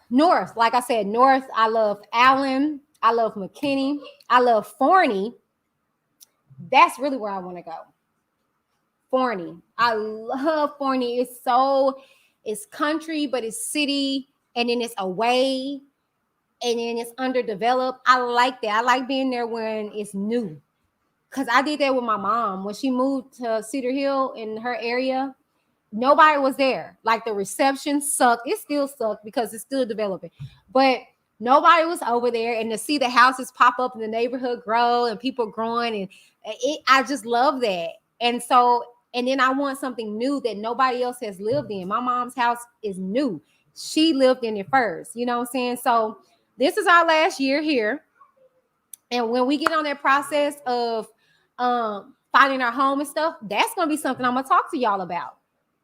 north. Like I said, north. I love Allen. I love McKinney. I love Forney. That's really where I want to go. Forney. I love Forney. It's country, but it's city, and then it's away, and then it's underdeveloped. I like that. I like being there when it's new. Because I did that with my mom. When she moved to Cedar Hill in her area, nobody was there. Like the reception sucked. It still sucked because it's still developing. But nobody was over there. And to see the houses pop up in the neighborhood grow and people growing, and I just love that. And so, and then I want something new that nobody else has lived in. My mom's house is new. She lived in it first. You know what I'm saying? So this is our last year here. And when we get on that process of finding our home and stuff, that's going to be something I'm going to talk to y'all about.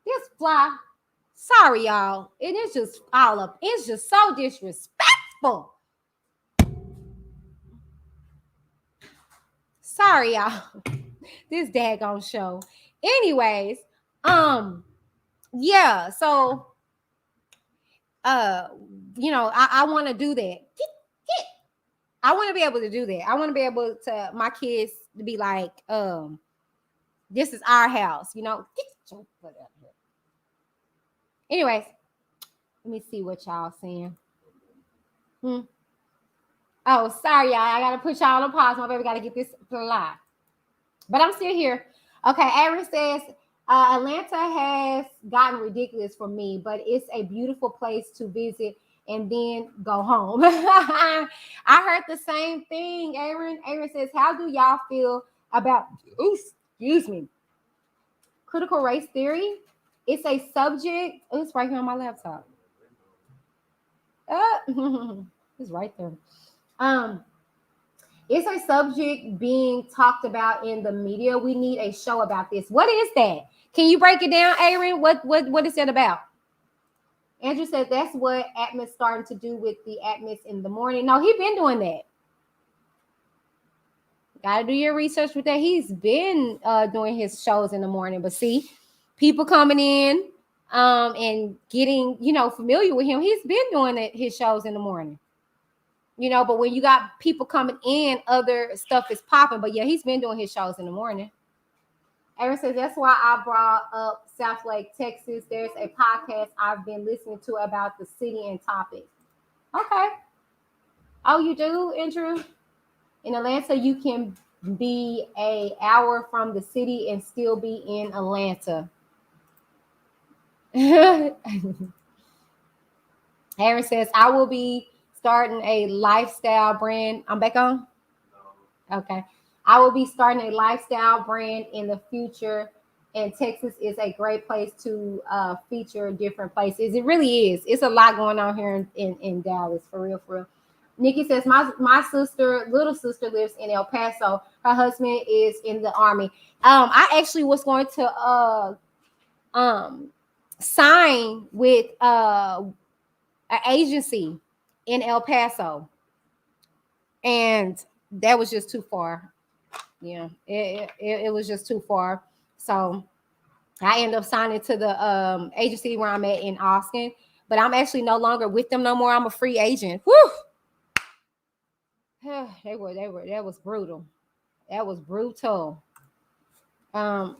This fly, sorry, y'all. It is just all up. It's just so disrespectful. Sorry, y'all. This daggone show. Anyways, yeah, so you know, I want to do that. I want to be able to do that. I want to be able to my kids to be like, this is our house, you know. Anyways, let me see what y'all saying. Oh, sorry, y'all. I gotta put y'all on pause. My baby gotta get this live. But I'm still here. Okay, Aaron says Atlanta has gotten ridiculous for me, but it's a beautiful place to visit and then go home. I heard the same thing, Aaron. Aaron says, how do y'all feel about, excuse me, critical race theory? It's a subject. Oh, it's right here on my laptop. It's right there. It's a subject being talked about in the media. We need a show about this. What is that? Can you break it down, Aaron? What is that about? Andrew said that's what Atmos starting to do with the Atmos in the morning. No, he's been doing that. Got to do your research with that. He's been doing his shows in the morning. But see, people coming in and getting, you know, familiar with him. He's been doing his shows in the morning. You know, but when you got people coming in, other stuff is popping. But yeah, he's been doing his shows in the morning. Aaron says, that's why I brought up South Lake, Texas. There's a podcast I've been listening to about the city and topics. Okay. Oh, you do, Andrew? In Atlanta, you can be an hour from the city and still be in Atlanta. Aaron says, I will be starting a lifestyle brand. I'm back on? Okay. I will be starting a lifestyle brand in the future, and Texas is a great place to feature different places. It really is. It's a lot going on here in Dallas, for real, for real. Nikki says, my sister, little sister, lives in El Paso. Her husband is in the Army. I actually was going to sign with an agency in El Paso, and that was just too far. Yeah, it was just too far. So I ended up signing to the agency where I'm at in Austin, but I'm actually no longer with them no more. I'm a free agent. Whew. That was brutal. That was brutal.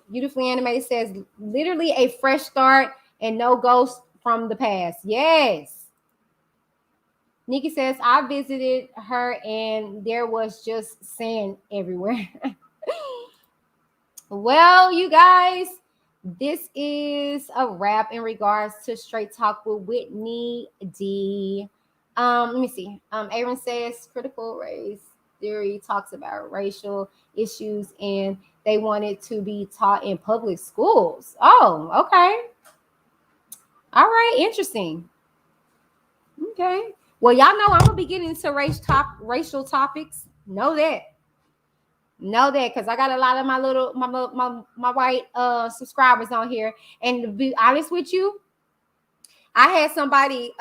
Beautifully Animated says, literally a fresh start and no ghosts from the past. Yes. Nikki says, I visited her and there was just sand everywhere. Well, you guys, this is a wrap in regards to Straight Talk with Whitney D. Let me see. Aaron says critical race theory talks about racial issues and they want it to be taught in public schools. Oh, okay. All right, interesting. Okay. Well, y'all know I'm gonna be getting into racial topics. Know that. Know that, because I got a lot of my white subscribers on here. And to be honest with you, I had somebody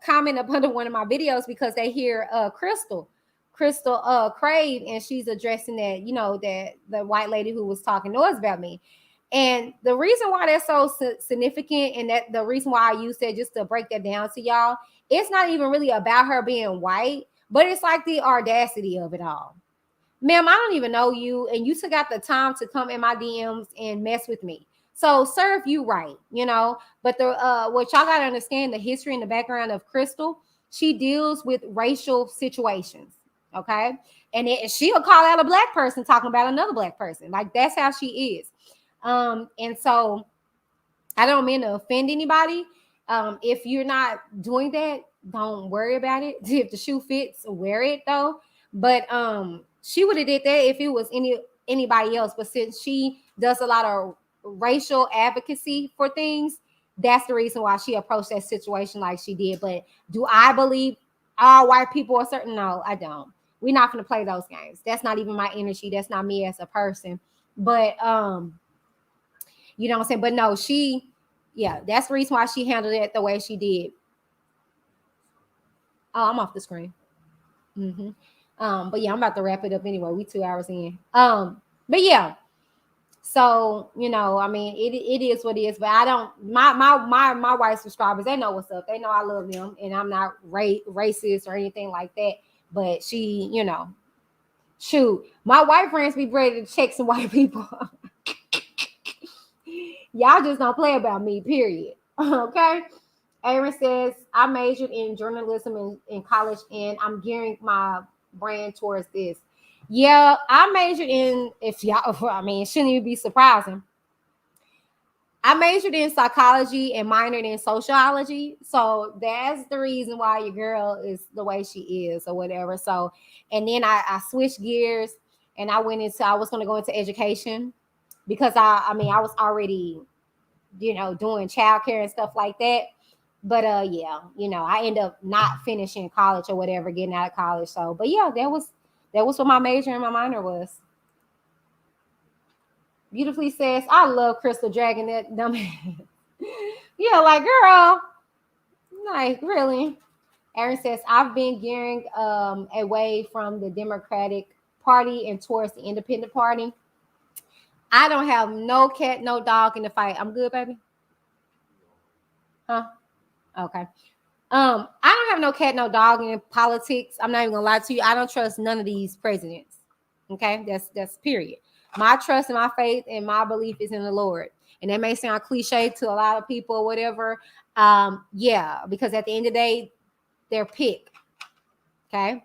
comment up under one of my videos because they hear Crystal Crave, and she's addressing that, you know, that the white lady who was talking noise about me. And the reason why that's so significant, and that the reason why I use that just to break that down to y'all, it's not even really about her being white, but it's like the audacity of it all. Ma'am, I don't even know you, and you took out the time to come in my DMs and mess with me. So serve you right, you know. But the what y'all gotta understand, the history and the background of Crystal, she deals with racial situations, okay? And she'll call out a black person talking about another black person. Like, that's how she is. And so I don't mean to offend anybody. If you're not doing that, don't worry about it. If the shoe fits, wear it though. But she would have did that if it was anybody else. But since she does a lot of racial advocacy for things, that's the reason why she approached that situation like she did. But do I believe all white people are certain? No, I don't. We're not going to play those games. That's not even my energy. That's not me as a person. But you know what I'm saying? But no, yeah, that's the reason why she handled it the way she did. Oh, I'm off the screen. But yeah, I'm about to wrap it up anyway. We 2 hours in. But yeah. So, you know, I mean, it is what it is. But I don't, my white subscribers, they know what's up. They know I love them, and I'm not racist or anything like that. But she, you know, shoot, my white friends be ready to check some white people. Y'all just don't play about me, period. Okay. Aaron says, I majored in journalism in college, and I'm gearing my brand towards this. Yeah, I majored in, I mean, it shouldn't even be surprising. I majored in psychology and minored in sociology. So that's the reason why your girl is the way she is or whatever. So, and then I switched gears and I was going to go into education because I was already, you know, doing childcare and stuff like that. But yeah, you know, I end up not finishing college or whatever, getting out of college. So, but yeah, that was what my major and my minor was. Beautifully says, I love Crystal dragging that dumb. Yeah, like, girl, like, really. Aaron says, I've been gearing away from the Democratic Party and towards the Independent Party. I don't have no cat, no dog in the fight. I'm good, baby. Huh? Okay. I don't have no cat, no dog in politics. I'm not even gonna lie to you. I don't trust none of these presidents. Okay, that's period. My trust and my faith and my belief is in the Lord. And that may sound cliche to a lot of people or whatever. Yeah, because at the end of the day, they're picked. Okay.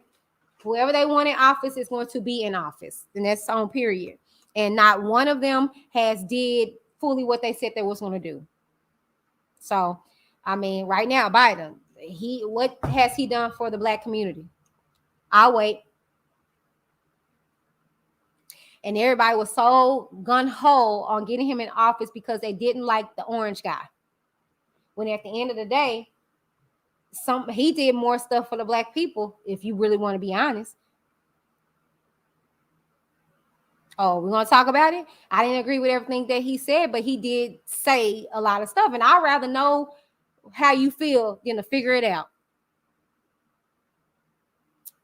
Whoever they want in office is going to be in office. And that's on period. And not one of them has did fully what they said they was going to do. So, I mean, right now, Biden, what has he done for the black community? I'll wait. And everybody was so gun-ho on getting him in office because they didn't like the orange guy. When at the end of the day, he did more stuff for the black people, if you really want to be honest. Oh, we're going to talk about it? I didn't agree with everything that he said, but he did say a lot of stuff. And I'd rather know how you feel than to figure it out.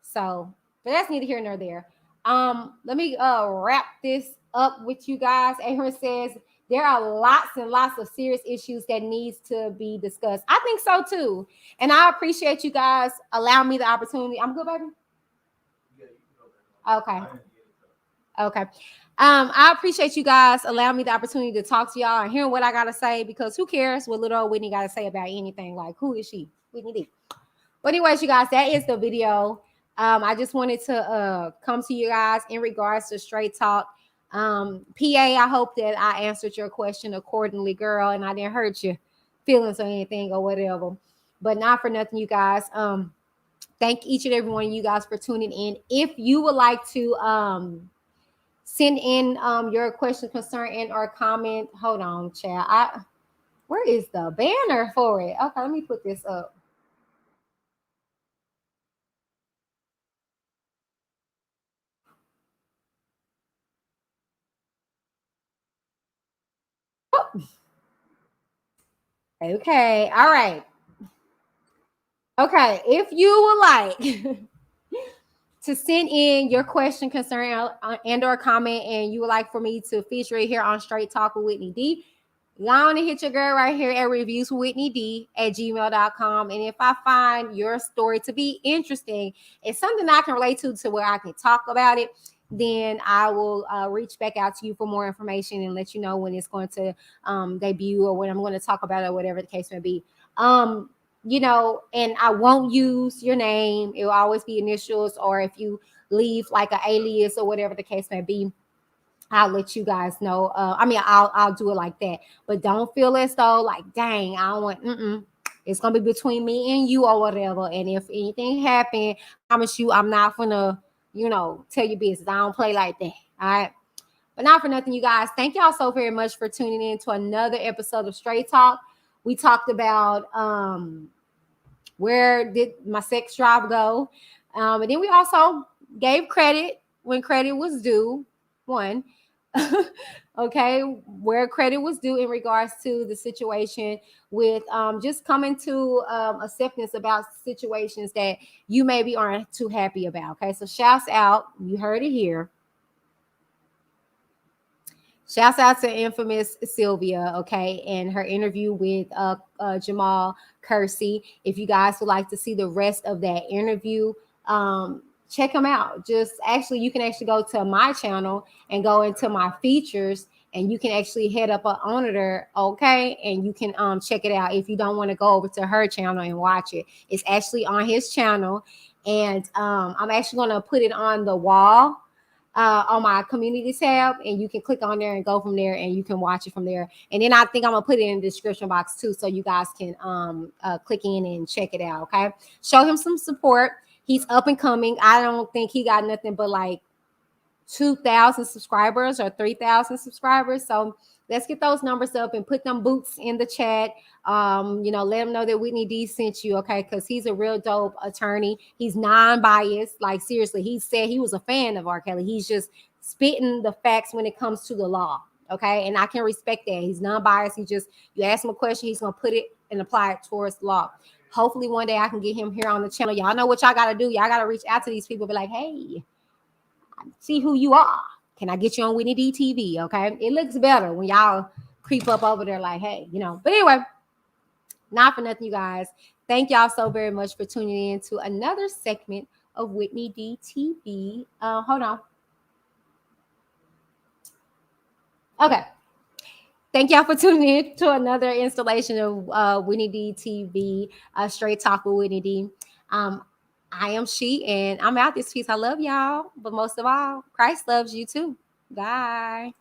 So, but that's neither here nor there. Let me wrap this up with you guys. Aaron says there are lots and lots of serious issues that needs to be discussed. I think so too. And I appreciate you guys allowing me the opportunity. I'm good, baby. Okay. Okay. I appreciate you guys allowing me the opportunity to talk to y'all and hearing what I gotta say, because who cares what little old Whitney gotta say about anything? Like, who is she? Whitney D. But anyways, you guys, that is the video. I just wanted to come to you guys in regards to Straight Talk. PA, I hope that I answered your question accordingly, girl, and I didn't hurt your feelings or anything or whatever. But not for nothing, you guys. Thank each and every one of you guys for tuning in. If you would like to send in your question, concern, and or comment, hold on, chat. Where is the banner for it? Okay, let me put this up. Okay. All right. Okay. If you would like to send in your question, concern, and or comment, and you would like for me to feature it here on Straight Talk with Whitney D, go on and hit your girl right here at reviewswhitneyd@gmail.com. And if I find your story to be interesting, it's something I can relate to where I can talk about it, then I will reach back out to you for more information and let you know when it's going to debut or when I'm going to talk about it or whatever the case may be. You know, and I won't use your name. It will always be initials, or if you leave like an alias or whatever the case may be, I'll let you guys know. I mean, I'll do it like that, but don't feel as though like, dang, I don't want. It's gonna be between me and you or whatever. And if anything happen, I promise you, I'm not gonna, tell your business. I don't play like that. All right. But not for nothing, you guys. Thank y'all so very much for tuning in to another episode of Straight Talk. We talked about where did my sex drive go, and then we also gave credit when credit was due. One. Okay, where credit was due in regards to the situation with just coming to acceptance about situations that you maybe aren't too happy about. Okay, so shouts out, you heard it here. Shouts out to infamous Sylvia, okay, and her interview with Jamal Kersey. If you guys would like to see the rest of that interview, check them out. You can actually go to my channel and go into my features, and you can actually head up on it, okay, and you can check it out if you don't want to go over to her channel and watch it. It's actually on his channel, and I'm actually going to put it on the wall on my community tab, and you can click on there and go from there, and you can watch it from there. And then I think I'm gonna put it in the description box too, so you guys can click in and check it out. Okay, show him some support. He's up and coming. I don't think he got nothing but like 2,000 subscribers or 3,000 subscribers. So let's get those numbers up and put them boots in the chat. Let him know that Whitney D sent you, okay? Because he's a real dope attorney. He's non-biased. Like, seriously, he said he was a fan of R. Kelly. He's just spitting the facts when it comes to the law, okay? And I can respect that. He's non-biased. You ask him a question, he's going to put it and apply it towards the law. Hopefully one day I can get him here on the channel. Y'all know what y'all got to do. Y'all got to reach out to these people, be like, hey, I see who you are. Can I get you on Whitney D TV? Okay. It looks better when y'all creep up over there like, hey, But anyway, not for nothing, you guys. Thank y'all so very much for tuning in to another segment of Whitney D TV. Hold on. Okay. Thank y'all for tuning in to another installation of Whitney D TV, Straight Talk with Whitney D. I am she, and I'm out this piece. I love y'all, but most of all, Christ loves you too. Bye.